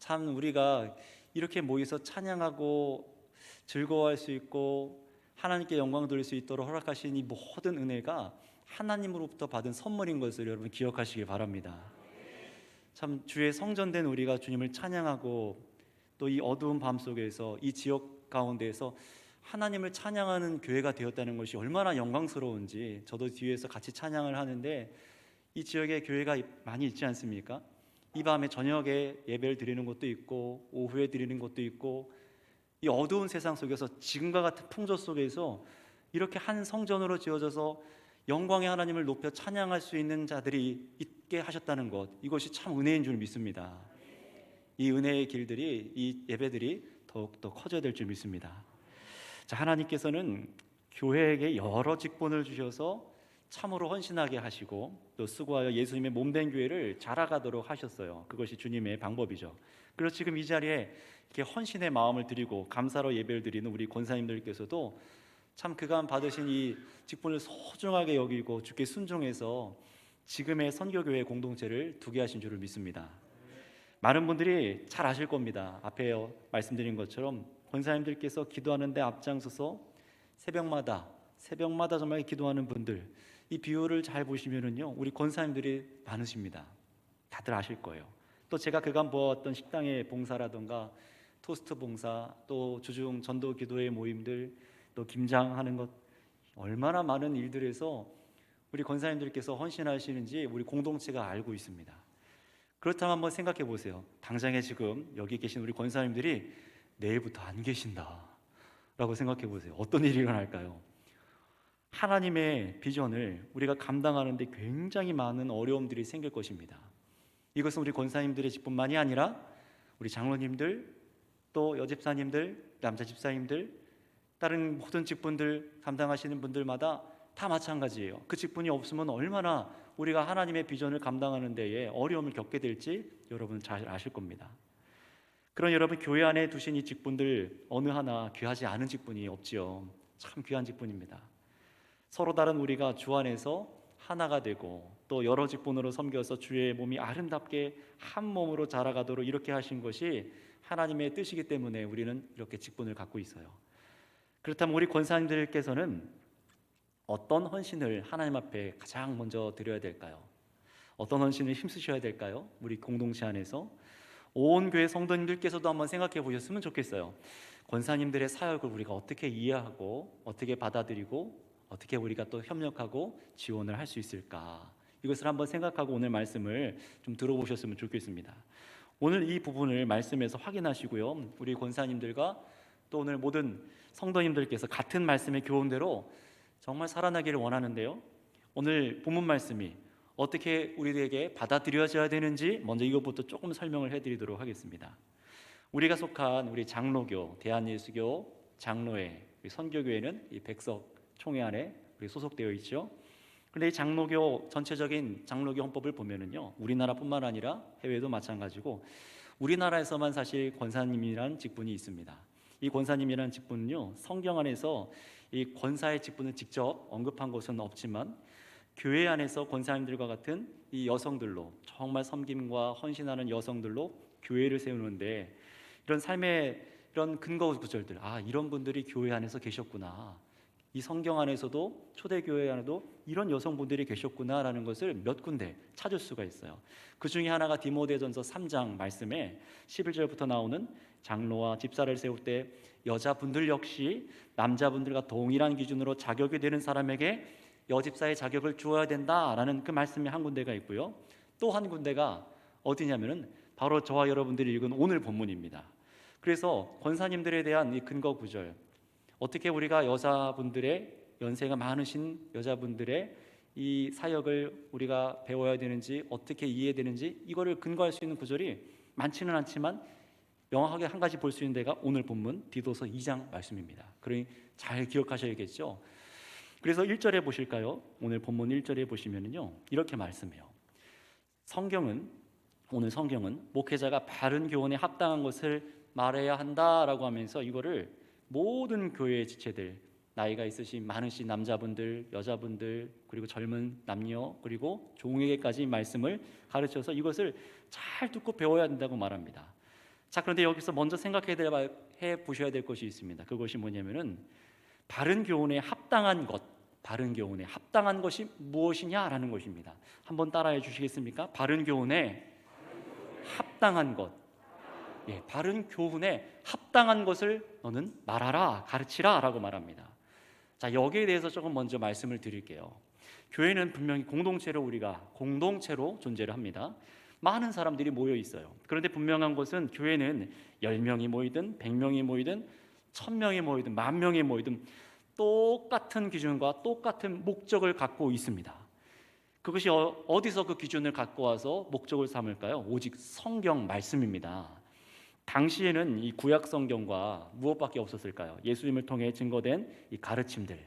참 우리가 이렇게 모여서 찬양하고 즐거워할 수 있고 하나님께 영광 돌릴 수 있도록 허락하신 이 모든 은혜가 하나님으로부터 받은 선물인 것을 여러분 기억하시길 바랍니다. 참 주의 성전된 우리가 주님을 찬양하고 또 이 어두운 밤 속에서 이 지역 가운데에서 하나님을 찬양하는 교회가 되었다는 것이 얼마나 영광스러운지, 저도 뒤에서 같이 찬양을 하는데 이 지역에 교회가 많이 있지 않습니까? 이 밤에 저녁에 예배를 드리는 곳도 있고 오후에 드리는 곳도 있고, 이 어두운 세상 속에서 지금과 같은 풍조 속에서 이렇게 한 성전으로 지어져서 영광의 하나님을 높여 찬양할 수 있는 자들이 있게 하셨다는 것, 이것이 참 은혜인 줄 믿습니다. 이 은혜의 길들이, 이 예배들이 더욱더 커져야 될 줄 믿습니다. 자, 하나님께서는 교회에게 여러 직분을 주셔서 참으로 헌신하게 하시고 또 수고하여 예수님의 몸된 교회를 자라가도록 하셨어요. 그것이 주님의 방법이죠. 그래서 지금 이 자리에 이렇게 헌신의 마음을 드리고 감사로 예배를 드리는 우리 권사님들께서도 참 그간 받으신 이 직분을 소중하게 여기고 주께 순종해서 지금의 선교교회 공동체를 두게 하신 줄을 믿습니다. 많은 분들이 잘 아실 겁니다. 앞에 말씀드린 것처럼 권사님들께서 기도하는데 앞장서서 새벽마다 정말 기도하는 분들, 이 비율을 잘 보시면은요, 우리 권사님들이 많으십니다. 다들 아실 거예요. 또 제가 그간 보았던 식당의 봉사라든가 토스트 봉사, 또 주중 전도 기도회 모임들, 또 김장하는 것, 얼마나 많은 일들에서 우리 권사님들께서 헌신하시는지 우리 공동체가 알고 있습니다. 그렇다면 한번 생각해 보세요. 당장에 지금 여기 계신 우리 권사님들이 내일부터 안 계신다 라고 생각해 보세요. 어떤 일이 일어날까요? 하나님의 비전을 우리가 감당하는데 굉장히 많은 어려움들이 생길 것입니다. 이것은 우리 권사님들의 직분만이 아니라 우리 장로님들, 또 여집사님들, 남자 집사님들, 다른 모든 직분들 감당하시는 분들마다 다 마찬가지예요. 그 직분이 없으면 얼마나 우리가 하나님의 비전을 감당하는 데에 어려움을 겪게 될지 여러분 잘 아실 겁니다. 그런 여러분, 교회 안에 두신 이 직분들 어느 하나 귀하지 않은 직분이 없지요. 참 귀한 직분입니다. 서로 다른 우리가 주 안에서 하나가 되고 또 여러 직분으로 섬겨서 주의 몸이 아름답게 한 몸으로 자라가도록 이렇게 하신 것이 하나님의 뜻이기 때문에 우리는 이렇게 직분을 갖고 있어요. 그렇다면 우리 권사님들께서는 어떤 헌신을 하나님 앞에 가장 먼저 드려야 될까요? 어떤 헌신을 힘쓰셔야 될까요? 우리 공동체 안에서 온 교회 성도님들께서도 한번 생각해 보셨으면 좋겠어요. 권사님들의 사역을 우리가 어떻게 이해하고 어떻게 받아들이고 어떻게 우리가 또 협력하고 지원을 할 수 있을까? 이것을 한번 생각하고 오늘 말씀을 좀 들어보셨으면 좋겠습니다. 오늘 이 부분을 말씀에서 확인하시고요, 우리 권사님들과 또 오늘 모든 성도님들께서 같은 말씀의 교훈대로 정말 살아나기를 원하는데요, 오늘 본문 말씀이 어떻게 우리에게 받아들여져야 되는지 먼저 이것부터 조금 설명을 해드리도록 하겠습니다. 우리가 속한 우리 장로교, 대한예수교 장로회, 선교교회는 이 백석 총회 안에 우리 소속되어 있죠. 그런데 이 장로교 전체적인 장로교 헌법을 보면은요, 우리나라뿐만 아니라 해외도 마찬가지고 우리나라에서만 사실 권사님이라는 직분이 있습니다. 이 권사님이라는 직분은요, 성경 안에서 이 권사의 직분을 직접 언급한 것은 없지만 교회 안에서 권사님들과 같은 이 여성들로, 정말 섬김과 헌신하는 여성들로 교회를 세우는데 이런 삶의 이런 근거 구절들, 이런 분들이 교회 안에서 계셨구나, 이 성경 안에서도 초대교회 안에도 이런 여성분들이 계셨구나라는 것을 몇 군데 찾을 수가 있어요. 그 중에 하나가 디모데전서 3장 말씀에 11절부터 나오는 장로와 집사를 세울 때 여자분들 역시 남자분들과 동일한 기준으로 자격이 되는 사람에게 여집사의 자격을 주어야 된다라는 그 말씀이 한 군데가 있고요, 또 한 군데가 어디냐면은 바로 저와 여러분들이 읽은 오늘 본문입니다. 그래서 권사님들에 대한 이 근거 구절, 어떻게 우리가 여자분들의, 연세가 많으신 여자분들의 이 사역을 우리가 배워야 되는지, 어떻게 이해되는지, 이거를 근거할 수 있는 구절이 많지는 않지만 명확하게 한 가지 볼 수 있는 데가 오늘 본문 디도서 2장 말씀입니다. 그러니 잘 기억하셔야겠죠. 그래서 1절에 보실까요? 오늘 본문 1절에 보시면은요, 이렇게 말씀해요. 오늘 성경은 목회자가 바른 교훈에 합당한 것을 말해야 한다라고 하면서 이거를 모든 교회의 지체들, 나이가 있으신 많으신 남자분들, 여자분들, 그리고 젊은 남녀, 그리고 종에게까지 말씀을 가르쳐서 이것을 잘 듣고 배워야 된다고 말합니다. 자, 그런데 여기서 먼저 생각해 보셔야 될 것이 있습니다. 그것이 뭐냐면은 바른 교훈에 합당한 것, 바른 교훈에 합당한 것이 무엇이냐라는 것입니다. 한번 따라해 주시겠습니까? 바른 교훈에 합당한 것. 예, 바른 교훈에 합당한 것을 너는 말하라, 가르치라라고 말합니다. 자, 여기에 대해서 조금 먼저 말씀을 드릴게요. 교회는 분명히 공동체로 우리가 공동체로 존재를 합니다. 많은 사람들이 모여 있어요. 그런데 분명한 것은 교회는 10명이 모이든 100명이 모이든 1000명이 모이든 10,000명이 모이든 똑같은 기준과 똑같은 목적을 갖고 있습니다. 그것이 어디서 그 기준을 갖고 와서 목적을 삼을까요? 오직 성경 말씀입니다. 당시에는 이 구약 성경과 무엇밖에 없었을까요? 예수님을 통해 증거된 이 가르침들,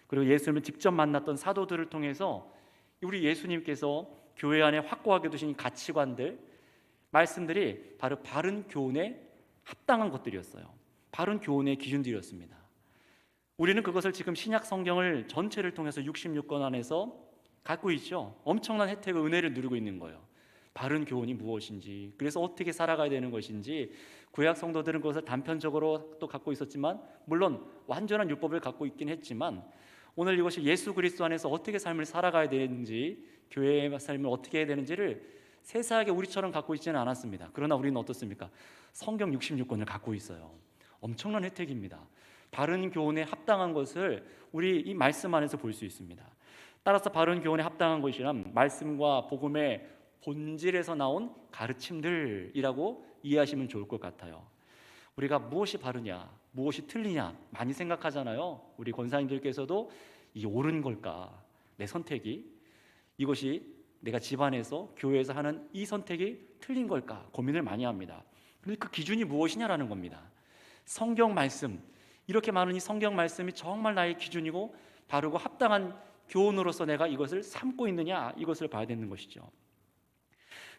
그리고 예수님을 직접 만났던 사도들을 통해서 우리 예수님께서 교회 안에 확고하게 두신 가치관들, 말씀들이 바로 바른 교훈에 합당한 것들이었어요. 바른 교훈의 기준들이었습니다. 우리는 그것을 지금 신약 성경을 전체를 통해서 66권 안에서 갖고 있죠. 엄청난 혜택을, 은혜를 누리고 있는 거예요. 바른 교훈이 무엇인지, 그래서 어떻게 살아가야 되는 것인지, 구약 성도들은 그것을 단편적으로 또 갖고 있었지만, 물론 완전한 율법을 갖고 있긴 했지만, 오늘 이것이 예수 그리스도 안에서 어떻게 삶을 살아가야 되는지, 교회의 삶을 어떻게 해야 되는지를 세세하게 우리처럼 갖고 있지는 않았습니다. 그러나 우리는 어떻습니까? 성경 66권을 갖고 있어요. 엄청난 혜택입니다. 바른 교훈에 합당한 것을 우리 이 말씀 안에서 볼 수 있습니다. 따라서 바른 교훈에 합당한 것이란 말씀과 복음의 본질에서 나온 가르침들이라고 이해하시면 좋을 것 같아요. 우리가 무엇이 바르냐, 무엇이 틀리냐 많이 생각하잖아요. 우리 권사님들께서도 이 옳은 걸까? 내 선택이, 이것이 내가 집안에서 교회에서 하는 이 선택이 틀린 걸까? 고민을 많이 합니다. 그런데 그 기준이 무엇이냐라는 겁니다. 성경 말씀, 이렇게 많은 이 성경 말씀이 정말 나의 기준이고 바르고 합당한 교훈으로서 내가 이것을 삼고 있느냐, 이것을 봐야 되는 것이죠.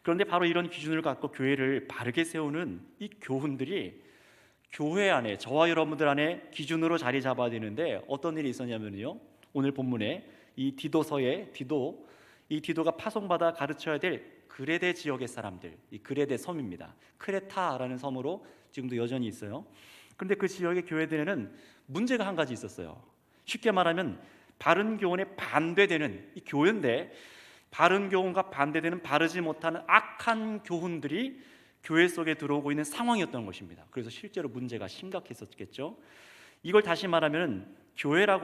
그런데 바로 이런 기준을 갖고 교회를 바르게 세우는 이 교훈들이 교회 안에, 저와 여러분들 안에 기준으로 자리 잡아야 되는데, 어떤 일이 있었냐면요, 오늘 본문에 이 디도서의 이 디도가 파송받아 가르쳐야 될 그레데 지역의 사람들, 이 그레데 섬입니다. 크레타라는 섬으로 지금도 여전히 있어요. 그런데 그 지역의 교회들에는 문제가 한 가지 있었어요. 쉽게 말하면 바른 교훈에 반대되는 이 교회인데, 바른 교훈과 반대되는 바르지 못하는 악한 교훈들이 교회 속에 들어오고 있는 상황이었던 것입니다. 그래서 실제로 문제가 심각했었겠죠. 이걸 다시 말하면 교회가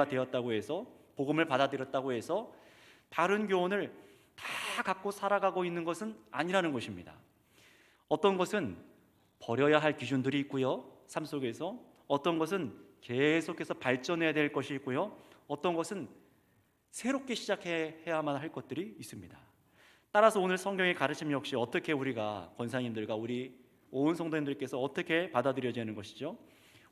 되었다고 해서, 복음을 받아들였다고 해서 바른 교훈을 다 갖고 살아가고 있는 것은 아니라는 것입니다. 어떤 것은 버려야 할 기준들이 있고요, 삶 속에서. 어떤 것은 계속해서 발전해야 될 것이 있고요, 어떤 것은 새롭게 시작해야만 할 것들이 있습니다. 따라서 오늘 성경의 가르침 역시 어떻게 우리가, 권사님들과 우리 온 성도님들께서 어떻게 받아들여야 하는 것이죠?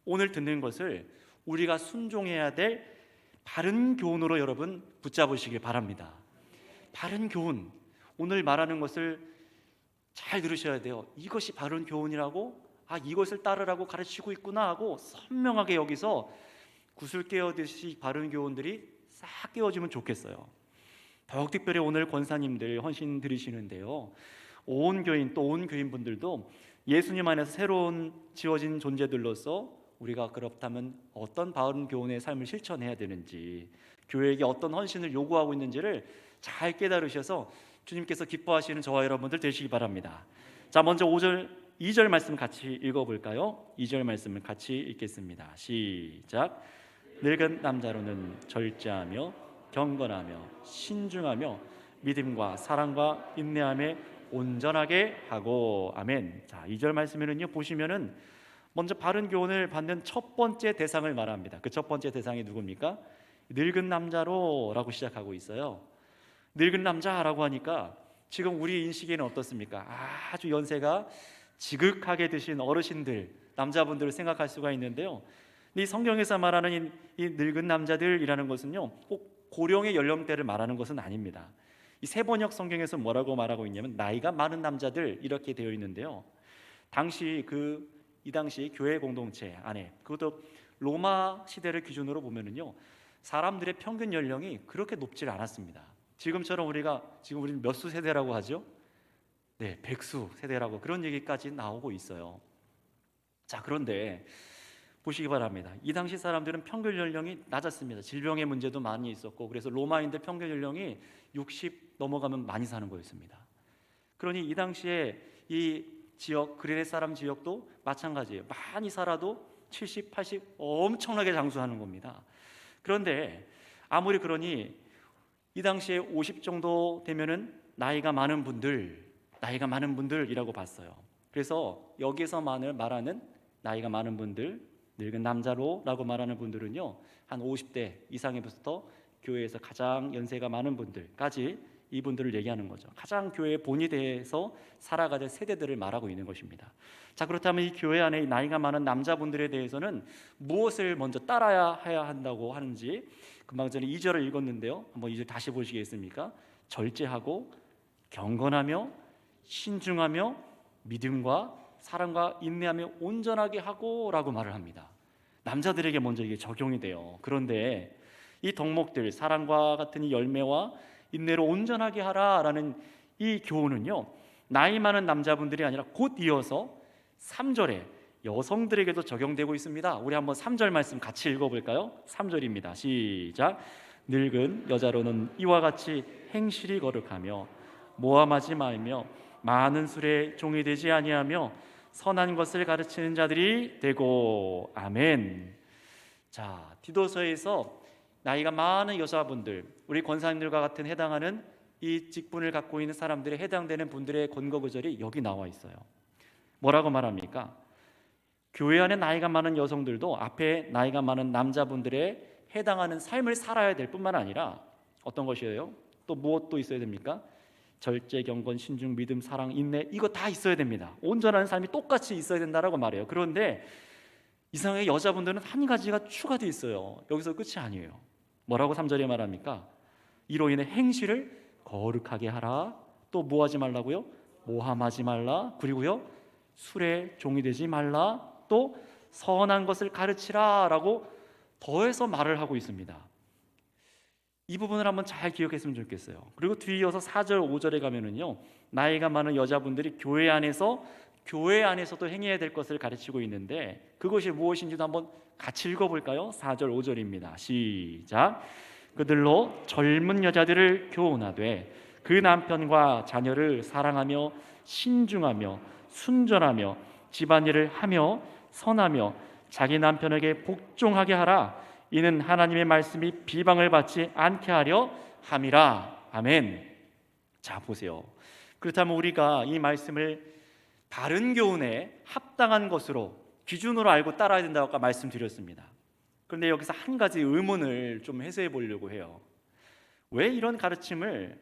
오늘 듣는 것을 우리가 순종해야 될 바른 교훈으로 여러분 붙잡으시길 바랍니다. 바른 교훈, 오늘 말하는 것을 잘 들으셔야 돼요. 이것이 바른 교훈이라고, 이것을 따르라고 가르치고 있구나 하고 선명하게 여기서 구슬 깨어듯이 바른 교훈들이 싹 깨어지면 좋겠어요. 더욱 특별히 오늘 권사님들 헌신 드리시는데요, 온 교인, 또 온 교인분들도 예수님 안에서 새로운 지어진 존재들로서 우리가 그렇다면 어떤 바른 교훈의 삶을 실천해야 되는지, 교회에게 어떤 헌신을 요구하고 있는지를 잘 깨달으셔서 주님께서 기뻐하시는 저와 여러분들 되시기 바랍니다. 자, 먼저 2절 말씀 같이 읽어볼까요? 2절 말씀을 같이 읽겠습니다. 시작. 늙은 남자로는 절제하며 경건하며 신중하며 믿음과 사랑과 인내함에 온전하게 하고. 아멘. 자, 2절 말씀에는요, 보시면은 먼저 바른 교훈을 받는 첫 번째 대상을 말합니다. 그 첫 번째 대상이 누굽니까? 늙은 남자로라고 시작하고 있어요. 늙은 남자라고 하니까 지금 우리 인식에는 어떻습니까? 아주 연세가 지극하게 드신 어르신들, 남자분들을 생각할 수가 있는데요, 이 성경에서 말하는 이 늙은 남자들이라는 것은요, 꼭 고령의 연령대를 말하는 것은 아닙니다. 이 세번역 성경에서 뭐라고 말하고 있냐면 나이가 많은 남자들, 이렇게 되어 있는데요, 이 당시 교회 공동체 안에, 그것도 로마 시대를 기준으로 보면은요, 사람들의 평균 연령이 그렇게 높지 않았습니다. 지금처럼 우리는 몇 수 세대라고 하죠? 네, 백수 세대라고 그런 얘기까지 나오고 있어요. 자, 그런데 보시기 바랍니다. 이 당시 사람들은 평균 연령이 낮았습니다. 질병의 문제도 많이 있었고, 그래서 로마인들 평균 연령이 60 넘어가면 많이 사는 거였습니다. 그러니 이 당시에 이 지역, 그레네 사람 지역도 마찬가지예요. 많이 살아도 70, 80 엄청나게 장수하는 겁니다. 그런데 아무리 그러니 이 당시에 50 정도 되면은 나이가 많은 분들이라고 봤어요. 그래서 여기서 말하는 나이가 많은 분들, 늙은 남자로라고 말하는 분들은요, 한 50대 이상에부터 교회에서 가장 연세가 많은 분들까지 이분들을 얘기하는 거죠. 가장 교회의 본이 돼서 살아가는 세대들을 말하고 있는 것입니다. 자, 그렇다면 이 교회 안에 나이가 많은 남자분들에 대해서는 무엇을 먼저 따라야 한다고 하는지, 금방 전에 2절을 읽었는데요, 한번 2절 다시 보시겠습니까? 절제하고 경건하며 신중하며 믿음과 사랑과 인내하며 온전하게 하고 라고 말을 합니다. 남자들에게 먼저 이게 적용이 돼요. 그런데 이 덕목들, 사랑과 같은 이 열매와 인내로 온전하게 하라라는 이 교훈은요, 나이 많은 남자분들이 아니라 곧 이어서 3절에 여성들에게도 적용되고 있습니다. 우리 한번 3절 말씀 같이 읽어볼까요? 3절입니다. 시작. 늙은 여자로는 이와 같이 행실이 거룩하며 모함하지 말며 많은 술에 종이 되지 아니하며 선한 것을 가르치는 자들이 되고. 아멘. 자, 디도서에서 나이가 많은 여자분들, 우리 권사님들과 같은 해당하는 이 직분을 갖고 있는 사람들에 해당되는 분들의 권고 구절이 여기 나와 있어요. 뭐라고 말합니까? 교회 안에 나이가 많은 여성들도 앞에 나이가 많은 남자분들에 해당하는 삶을 살아야 될 뿐만 아니라 어떤 것이에요? 또 무엇도 있어야 됩니까? 절제, 경건, 신중, 믿음, 사랑, 인내, 이거 다 있어야 됩니다. 온전한 삶이 똑같이 있어야 된다라고 말해요. 그런데 이상하게 여자분들은 한 가지가 추가되어 있어요. 여기서 끝이 아니에요. 뭐라고 3절에 말합니까? 이로 인해 행실을 거룩하게 하라. 또 뭐 하지 말라고요? 모함하지 말라. 그리고요, 술에 종이 되지 말라. 또 선한 것을 가르치라 라고 더해서 말을 하고 있습니다. 이 부분을 한번 잘 기억했으면 좋겠어요. 그리고 뒤이어서 4절, 5절에 가면은요, 나이가 많은 여자분들이 교회 안에서도 행해야 될 것을 가르치고 있는데 그것이 무엇인지도 한번 같이 읽어볼까요? 4절, 5절입니다. 시작. 그들로 젊은 여자들을 교훈하되 그 남편과 자녀를 사랑하며 신중하며 순전하며 집안일을 하며 선하며 자기 남편에게 복종하게 하라. 이는 하나님의 말씀이 비방을 받지 않게 하려 함이라. 아멘. 자, 보세요. 그렇다면 우리가 이 말씀을 바른 교훈에 합당한 것으로 기준으로 알고 따라야 된다고 아까 말씀드렸습니다. 그런데 여기서 한 가지 의문을 좀 해소해 보려고 해요. 왜 이런 가르침을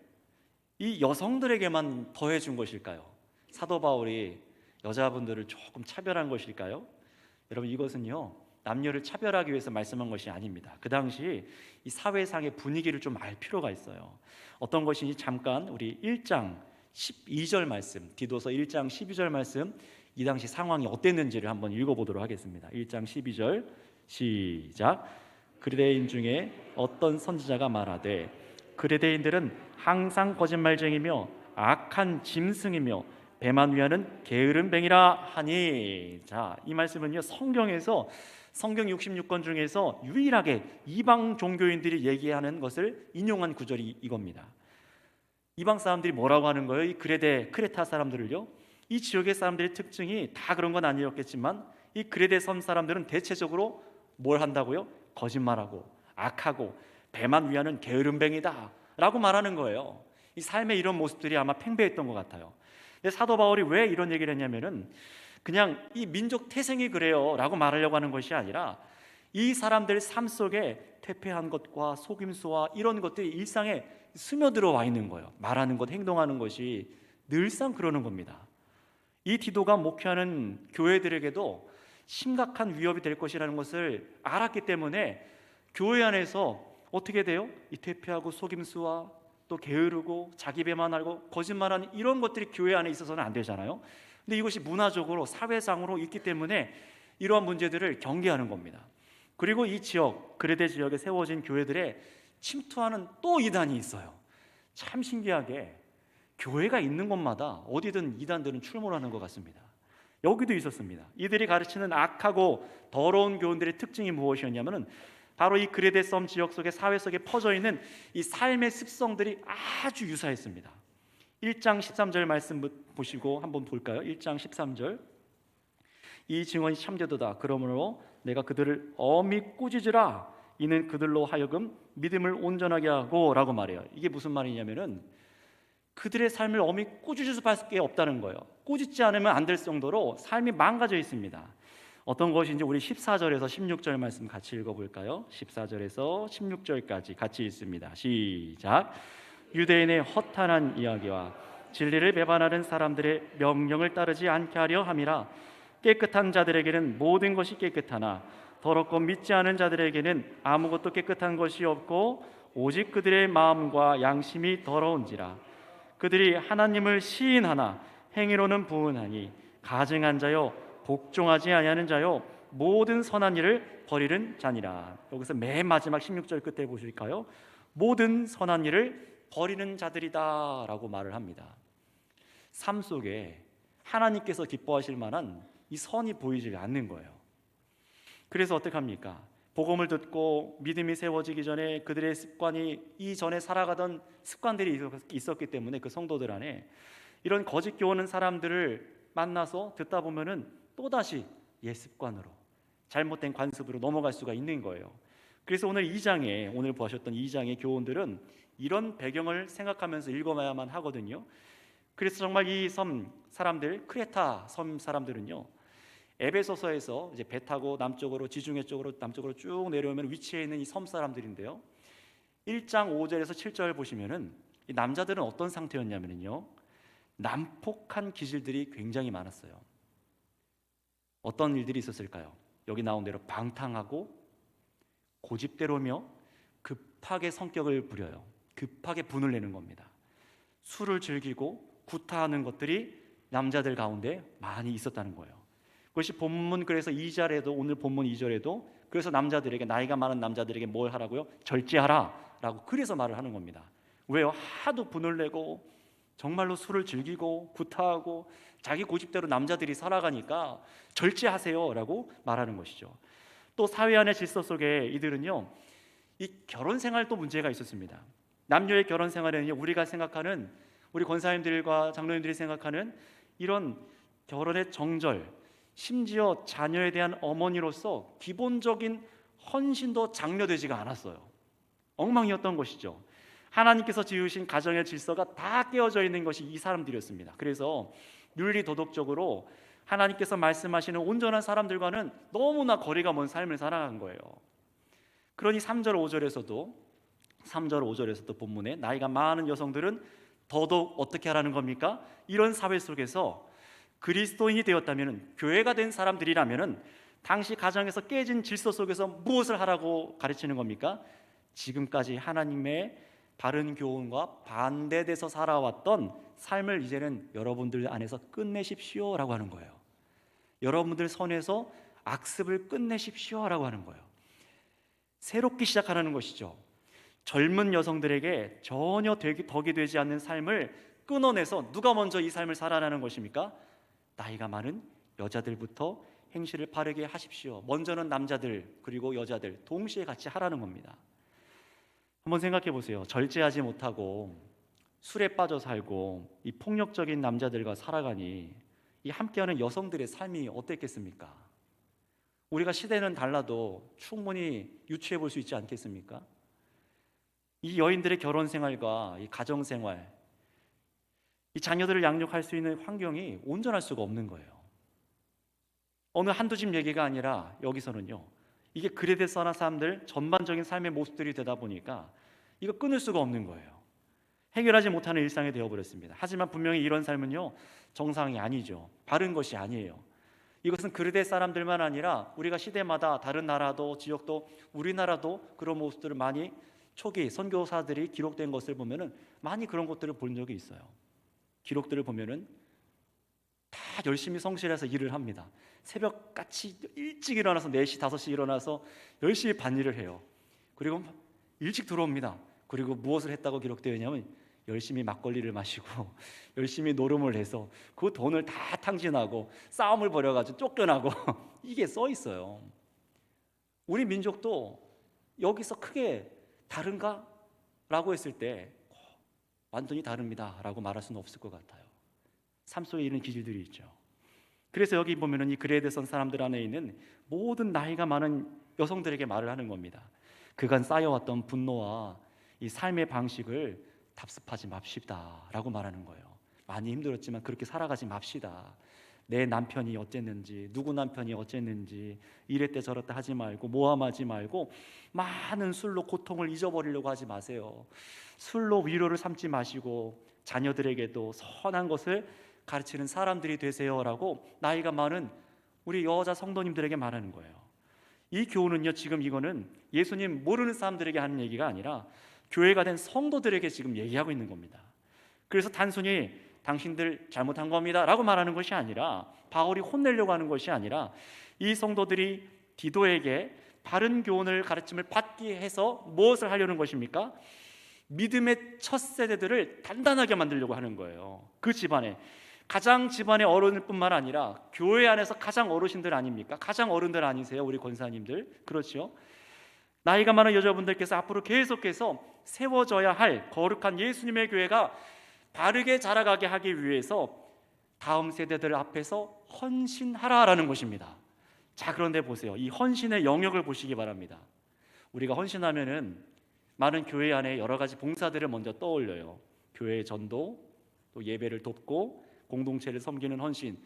이 여성들에게만 더해 준 것일까요? 사도 바울이 여자분들을 조금 차별한 것일까요? 여러분, 이것은요, 남녀를 차별하기 위해서 말씀한 것이 아닙니다. 그 당시 이 사회상의 분위기를 좀 알 필요가 있어요. 어떤 것인지 잠깐 우리 1장 12절 말씀, 디도서 1장 12절 말씀, 이 당시 상황이 어땠는지를 한번 읽어보도록 하겠습니다. 1장 12절 시작. 그레데인 중에 어떤 선지자가 말하되 그레데인들은 항상 거짓말쟁이며 악한 짐승이며 배만 위하는 게으름뱅이라 하니. 자, 이 말씀은요, 성경에서 성경 66권 중에서 유일하게 이방 종교인들이 얘기하는 것을 인용한 구절이 이겁니다. 이방 사람들이 뭐라고 하는 거예요? 이 크레타 사람들을요, 이 지역의 사람들의 특징이 다 그런 건 아니었겠지만 이 그레데 섬 사람들은 대체적으로 뭘 한다고요? 거짓말하고 악하고 배만 위하는 게으름뱅이다 라고 말하는 거예요. 이 삶의 이런 모습들이 아마 팽배했던 것 같아요. 근데 사도 바울이 왜 이런 얘기를 했냐면은 그냥 이 민족 태생이 그래요 라고 말하려고 하는 것이 아니라 이 사람들 삶 속에 퇴폐한 것과 속임수와 이런 것들이 일상에 스며들어 와 있는 거예요. 말하는 것, 행동하는 것이 늘상 그러는 겁니다. 이 디도가 목회하는 교회들에게도 심각한 위협이 될 것이라는 것을 알았기 때문에 교회 안에서 어떻게 돼요? 이 퇴폐하고 속임수와 또 게으르고 자기 배만 알고 거짓말하는 이런 것들이 교회 안에 있어서는 안 되잖아요. 근데 이것이 문화적으로 사회상으로 있기 때문에 이러한 문제들을 경계하는 겁니다. 그리고 이 지역, 그레데 지역에 세워진 교회들에 침투하는 또 이단이 있어요. 참 신기하게 교회가 있는 곳마다 어디든 이단들은 출몰하는 것 같습니다. 여기도 있었습니다. 이들이 가르치는 악하고 더러운 교훈들의 특징이 무엇이었냐면은 바로 이 그레데 섬 지역 속의 사회 속에 퍼져 있는 이 삶의 습성들이 아주 유사했습니다. 1장 13절 말씀 보시고 한번 볼까요? 1장 13절. 이 증언이 참되도다. 그러므로 내가 그들을 엄히 꾸짖으라. 이는 그들로 하여금 믿음을 온전하게 하고 라고 말해요. 이게 무슨 말이냐면은 그들의 삶을 엄히 꾸짖을 수밖에 없다는 거예요. 꾸짖지 않으면 안 될 정도로 삶이 망가져 있습니다. 어떤 것인지 우리 14절에서 16절 말씀 같이 읽어볼까요? 14절에서 16절까지 같이 읽습니다. 시작. 유대인의 허탄한 이야기와 진리를 배반하는 사람들의 명령을 따르지 않게 하려 함이라. 깨끗한 자들에게는 모든 것이 깨끗하나 더럽고 믿지 않은 자들에게는 아무것도 깨끗한 것이 없고 오직 그들의 마음과 양심이 더러운지라. 그들이 하나님을 시인하나 행위로는 부은하니 가증한 자요 복종하지 아니하는 자요 모든 선한 일을 버리는 자니라. 여기서 맨 마지막 16절 끝에 보실까요? 모든 선한 일을 버리는 자들이다 라고 말을 합니다. 삶 속에 하나님께서 기뻐하실 만한 이 선이 보이지 않는 거예요. 그래서 어떻게 합니까? 복음을 듣고 믿음이 세워지기 전에 그들의 습관이 이전에 살아가던 습관들이 있었기 때문에 그 성도들 안에 이런 거짓 교훈하는 사람들을 만나서 듣다 보면은 또다시 옛 습관으로 잘못된 관습으로 넘어갈 수가 있는 거예요. 그래서 오늘 2장에 오늘 보셨던 2장의 교훈들은 이런 배경을 생각하면서 읽어야만 하거든요. 그래서 정말 이 섬 사람들, 크레타 섬 사람들은요, 에베소서에서 이제 배 타고 남쪽으로 지중해 쪽으로 남쪽으로 쭉 내려오면 위치해 있는 이 섬 사람들인데요. 1장 5절에서 7절 보시면은 이 남자들은 어떤 상태였냐면요, 난폭한 기질들이 굉장히 많았어요. 어떤 일들이 있었을까요? 여기 나온 대로 방탕하고 고집대로며 급하게 성격을 부려요. 급하게 분을 내는 겁니다. 술을 즐기고 구타하는 것들이 남자들 가운데 많이 있었다는 거예요. 그것이 본문 그래서 2절에도 오늘 본문 2절에도 그래서 남자들에게 나이가 많은 남자들에게 뭘 하라고요? 절제하라 라고 그래서 말을 하는 겁니다. 왜요? 하도 분을 내고 정말로 술을 즐기고 구타하고 자기 고집대로 남자들이 살아가니까 절제하세요 라고 말하는 것이죠. 또 사회 안의 질서 속에 이들은요, 이 결혼 생활도 문제가 있었습니다. 남녀의 결혼 생활에는요, 우리가 생각하는 우리 권사님들과 장로님들이 생각하는 이런 결혼의 정절, 심지어 자녀에 대한 어머니로서 기본적인 헌신도 장려되지가 않았어요. 엉망이었던 것이죠. 하나님께서 지으신 가정의 질서가 다 깨어져 있는 것이 이 사람들이었습니다. 그래서 윤리 도덕적으로 하나님께서 말씀하시는 온전한 사람들과는 너무나 거리가 먼 삶을 살아간 거예요. 그러니 3절 5절에서도 본문에 나이가 많은 여성들은 더더욱 어떻게 하라는 겁니까? 이런 사회 속에서 그리스도인이 되었다면, 교회가 된 사람들이라면 당시 가정에서 깨진 질서 속에서 무엇을 하라고 가르치는 겁니까? 지금까지 하나님의 바른 교훈과 반대돼서 살아왔던 삶을 이제는 여러분들 안에서 끝내십시오 라고 하는 거예요. 여러분들 손에서 악습을 끝내십시오 라고 하는 거예요. 새롭게 시작하라는 것이죠. 젊은 여성들에게 전혀 덕이 되지 않는 삶을 끊어내서 누가 먼저 이 삶을 살아나는 것입니까? 나이가 많은 여자들부터 행실을 바르게 하십시오. 먼저는 남자들 그리고 여자들 동시에 같이 하라는 겁니다. 한번 생각해 보세요. 절제하지 못하고 술에 빠져 살고 이 폭력적인 남자들과 살아가니 이 함께하는 여성들의 삶이 어땠겠습니까? 우리가 시대는 달라도 충분히 유추해 볼 수 있지 않겠습니까? 이 여인들의 결혼 생활과 이 가정 생활, 이 자녀들을 양육할 수 있는 환경이 온전할 수가 없는 거예요. 어느 한두 집 얘기가 아니라 여기서는요, 이게 그레데 사나 사람들 전반적인 삶의 모습들이 되다 보니까 이거 끊을 수가 없는 거예요. 해결하지 못하는 일상이 되어버렸습니다. 하지만 분명히 이런 삶은요, 정상이 아니죠. 바른 것이 아니에요. 이것은 그레데 사람들만 아니라 우리가 시대마다 다른 나라도 지역도 우리나라도 그런 모습들을 많이 초기 선교사들이 기록된 것을 보면은 많이 그런 것들을 본 적이 있어요. 기록들을 보면은 다 열심히 성실해서 일을 합니다. 새벽같이 일찍 일어나서 4시, 5시 일어나서 열심히 밭일을 해요. 그리고 일찍 들어옵니다. 그리고 무엇을 했다고 기록되어 있냐면 열심히 막걸리를 마시고 열심히 노름을 해서 그 돈을 다 탕진하고 싸움을 벌여가지고 쫓겨나고 이게 써 있어요. 우리 민족도 여기서 크게 다른가? 라고 했을 때 완전히 다릅니다 라고 말할 수는 없을 것 같아요. 삶 속에 이런 기질들이 있죠. 그래서 여기 보면은 이 그레데 선 사람들 안에 있는 모든 나이가 많은 여성들에게 말을 하는 겁니다. 그간 쌓여왔던 분노와 이 삶의 방식을 답습하지 맙시다 라고 말하는 거예요. 많이 힘들었지만 그렇게 살아가지 맙시다. 내 남편이 어쨌는지, 누구 남편이 어쨌는지, 이랬대 저랬대 하지 말고, 모함하지 말고, 많은 술로 고통을 잊어버리려고 하지 마세요. 술로 위로를 삼지 마시고 자녀들에게도 선한 것을 가르치는 사람들이 되세요라고 나이가 많은 우리 여자 성도님들에게 말하는 거예요. 이 교훈은요, 지금 이거는 예수님 모르는 사람들에게 하는 얘기가 아니라 교회가 된 성도들에게 지금 얘기하고 있는 겁니다. 그래서 단순히 당신들 잘못한 겁니다 라고 말하는 것이 아니라, 바울이 혼내려고 하는 것이 아니라, 이 성도들이 디도에게 바른 교훈을 가르침을 받게 해서 무엇을 하려는 것입니까? 믿음의 첫 세대들을 단단하게 만들려고 하는 거예요. 그 집안에 가장 집안의 어른일 뿐만 아니라 교회 안에서 가장 어르신들 아닙니까? 가장 어른들 아니세요? 우리 권사님들. 그렇죠? 나이가 많은 여자분들께서 앞으로 계속해서 세워져야 할 거룩한 예수님의 교회가 바르게 자라가게 하기 위해서 다음 세대들 앞에서 헌신하라라는 것입니다. 자, 그런데 보세요. 이 헌신의 영역을 보시기 바랍니다. 우리가 헌신하면은 많은 교회 안에 여러 가지 봉사들을 먼저 떠올려요. 교회의 전도, 또 예배를 돕고 공동체를 섬기는 헌신,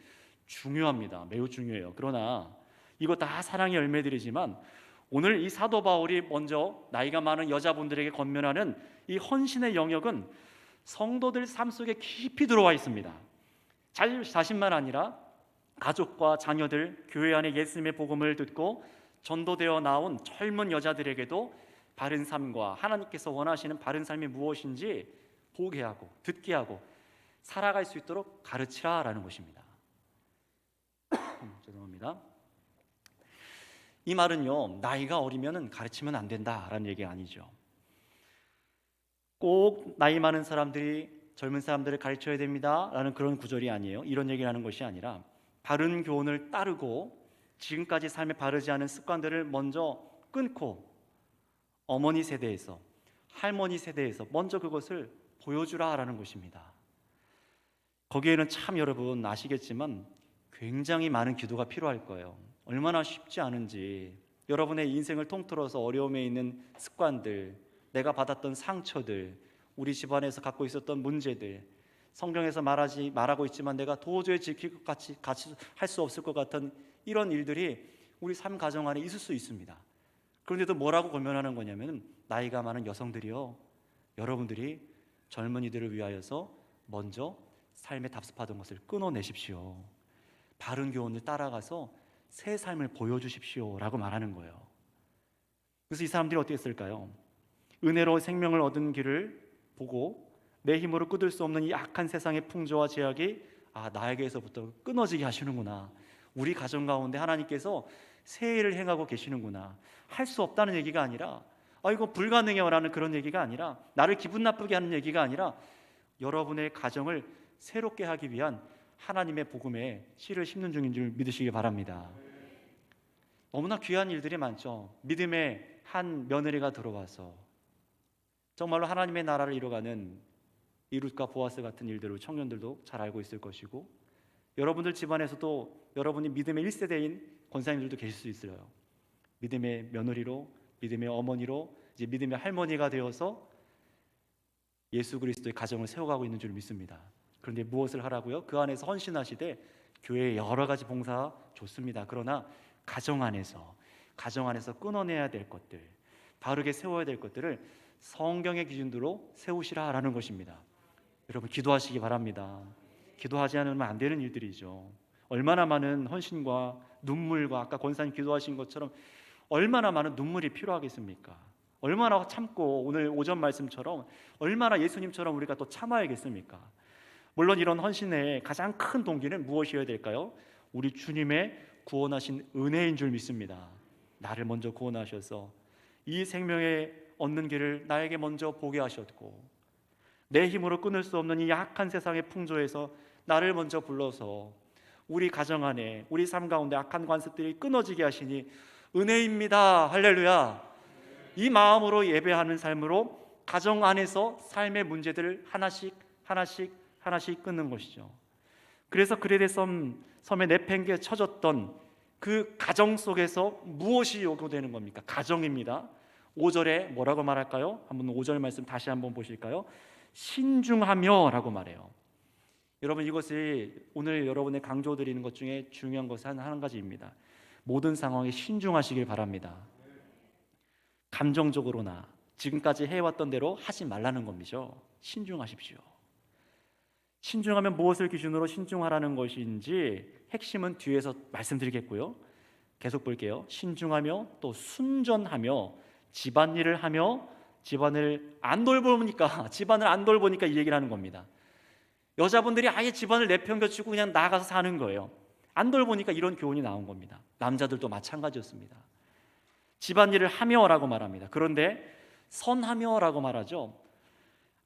중요합니다. 매우 중요해요. 그러나 이거 다 사랑의 열매들이지만 오늘 이 사도 바울이 먼저 나이가 많은 여자분들에게 권면하는 이 헌신의 영역은 성도들 삶 속에 깊이 들어와 있습니다. 자신만 아니라 가족과 자녀들, 교회 안에 예수님의 복음을 듣고 전도되어 나온 젊은 여자들에게도 바른 삶과 하나님께서 원하시는 바른 삶이 무엇인지 보게 하고 듣게 하고 살아갈 수 있도록 가르치라라는 것입니다. 죄송합니다. 이 말은요, 나이가 어리면 가르치면 안 된다라는 얘기가 아니죠. 꼭 나이 많은 사람들이 젊은 사람들을 가르쳐야 됩니다라는 그런 구절이 아니에요. 이런 얘기를 하는 것이 아니라 바른 교훈을 따르고 지금까지 삶에 바르지 않은 습관들을 먼저 끊고 어머니 세대에서, 할머니 세대에서 먼저 그것을 보여주라라는 것입니다. 거기에는 참 여러분 아시겠지만 굉장히 많은 기도가 필요할 거예요. 얼마나 쉽지 않은지, 여러분의 인생을 통틀어서 어려움에 있는 습관들, 내가 받았던 상처들, 우리 집안에서 갖고 있었던 문제들, 성경에서 말하고 있지만 내가 도저히 지킬 것 같이 할 수 없을 것 같은 이런 일들이 우리 삶 가정 안에 있을 수 있습니다. 그런데도 뭐라고 권면하는 거냐면, 나이가 많은 여성들이요, 여러분들이 젊은이들을 위하여서 먼저 삶에 답습하던 것을 끊어내십시오. 바른 교훈을 따라가서 새 삶을 보여주십시오 라고 말하는 거예요. 그래서 이 사람들이 어떻게 했을까요? 은혜로 생명을 얻은 길을 보고 내 힘으로 끊을 수 없는 이 악한 세상의 풍조와 제약이 나에게서부터 끊어지게 하시는구나. 우리 가정 가운데 하나님께서 새 일을 행하고 계시는구나. 할 수 없다는 얘기가 아니라, 이거 불가능해요 라는 그런 얘기가 아니라, 나를 기분 나쁘게 하는 얘기가 아니라, 여러분의 가정을 새롭게 하기 위한 하나님의 복음에 씨를 심는 중인 줄 믿으시기 바랍니다. 너무나 귀한 일들이 많죠. 믿음의 한 며느리가 들어와서 정말로 하나님의 나라를 이뤄가는 이룻과 보아스 같은 일들을 청년들도 잘 알고 있을 것이고, 여러분들 집안에서도 여러분이 믿음의 1세대인 권사님들도 계실 수 있어요. 믿음의 며느리로, 믿음의 어머니로, 이제 믿음의 할머니가 되어서 예수 그리스도의 가정을 세워가고 있는 줄 믿습니다. 그런데 무엇을 하라고요? 그 안에서 헌신하시되 교회의 여러 가지 봉사 좋습니다. 그러나 가정 안에서 끊어내야 될 것들, 바르게 세워야 될 것들을 성경의 기준으로 세우시라라는 것입니다. 여러분 기도하시기 바랍니다. 기도하지 않으면 안 되는 일들이죠. 얼마나 많은 헌신과 눈물과, 아까 권사님 기도하신 것처럼 얼마나 많은 눈물이 필요하겠습니까? 얼마나 참고, 오늘 오전 말씀처럼 얼마나 예수님처럼 우리가 또 참아야겠습니까? 물론 이런 헌신의 가장 큰 동기는 무엇이어야 될까요? 우리 주님의 구원하신 은혜인 줄 믿습니다. 나를 먼저 구원하셔서 이 생명에 얻는 길을 나에게 먼저 보게 하셨고, 내 힘으로 끊을 수 없는 이 약한 세상의 풍조에서 나를 먼저 불러서 우리 가정 안에, 우리 삶 가운데 악한 관습들이 끊어지게 하시니 은혜입니다. 할렐루야. 이 마음으로 예배하는 삶으로 가정 안에서 삶의 문제들을 하나씩 끊는 것이죠. 그래서 그레데 섬에 내팽개 쳐졌던 그 가정 속에서 무엇이 요구되는 겁니까? 가정입니다. 5절에 뭐라고 말할까요? 한번 5절 말씀 다시 한번 보실까요? 신중하며 라고 말해요. 여러분, 이것이 오늘 여러분의 강조드리는 것 중에 중요한 것은 한 가지입니다. 모든 상황에 신중하시길 바랍니다. 감정적으로나 지금까지 해왔던 대로 하지 말라는 겁니다. 신중하십시오. 신중하면 무엇을 기준으로 신중하라는 것인지 핵심은 뒤에서 말씀드리겠고요. 계속 볼게요. 신중하며 또 순전하며 집안일을 하며 집안을 안 돌보니까 이 얘기를 하는 겁니다. 여자분들이 아예 집안을 내팽겨치고 그냥 나가서 사는 거예요. 안 돌보니까 이런 교훈이 나온 겁니다. 남자들도 마찬가지였습니다. 집안일을 하며라고 말합니다. 그런데 선하며라고 말하죠.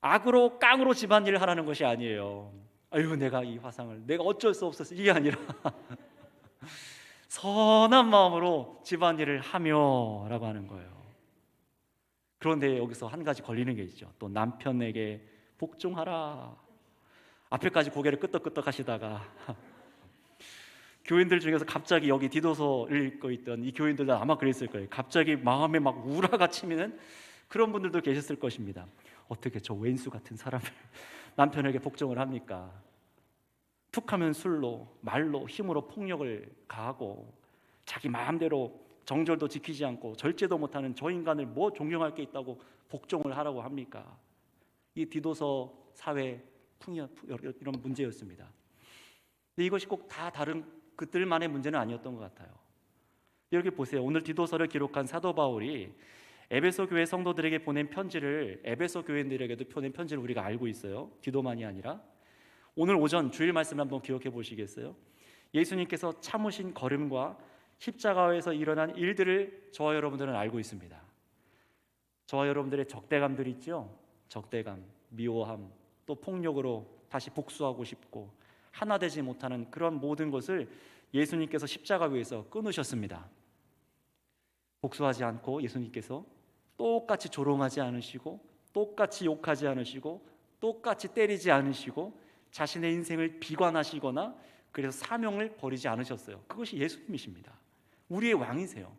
악으로 깡으로 집안일을 하라는 것이 아니에요. 아유, 내가 이 화상을 내가 어쩔 수 없어서, 이게 아니라 선한 마음으로 집안일을 하며라고 하는 거예요. 그런데 여기서 한 가지 걸리는 게 있죠. 또 남편에게 복종하라. 앞에까지 고개를 끄덕끄덕 하시다가 교인들 중에서 갑자기 여기 디도서를 읽고 있던 이 교인들도 아마 그랬을 거예요. 갑자기 마음에 막 우라가 치미는 그런 분들도 계셨을 것입니다. 어떻게 저 왼수 같은 사람을 남편에게 복종을 합니까? 툭하면 술로, 말로, 힘으로 폭력을 가하고 자기 마음대로 정절도 지키지 않고 절제도 못하는 저 인간을 뭐 존경할 게 있다고 복종을 하라고 합니까? 이 디도서 사회 이런 문제였습니다. 근데 이것이 꼭 다 다른 그들만의 문제는 아니었던 것 같아요. 이렇게 보세요. 오늘 디도서를 기록한 사도 바울이 에베소 교회 성도들에게 보낸 편지를, 에베소 교인들에게도 보낸 편지를 우리가 알고 있어요. 디도만이 아니라. 오늘 오전 주일 말씀 한번 기억해 보시겠어요? 예수님께서 참으신 걸음과 십자가에서 일어난 일들을 저와 여러분들은 알고 있습니다. 저와 여러분들의 적대감들 있죠? 적대감, 미워함, 또 폭력으로 다시 복수하고 싶고 하나 되지 못하는 그런 모든 것을 예수님께서 십자가 위에서 끊으셨습니다. 복수하지 않고 예수님께서 똑같이 조롱하지 않으시고 똑같이 욕하지 않으시고 똑같이 때리지 않으시고 자신의 인생을 비관하시거나 그래서 사명을 버리지 않으셨어요. 그것이 예수님이십니다. 우리의 왕이세요.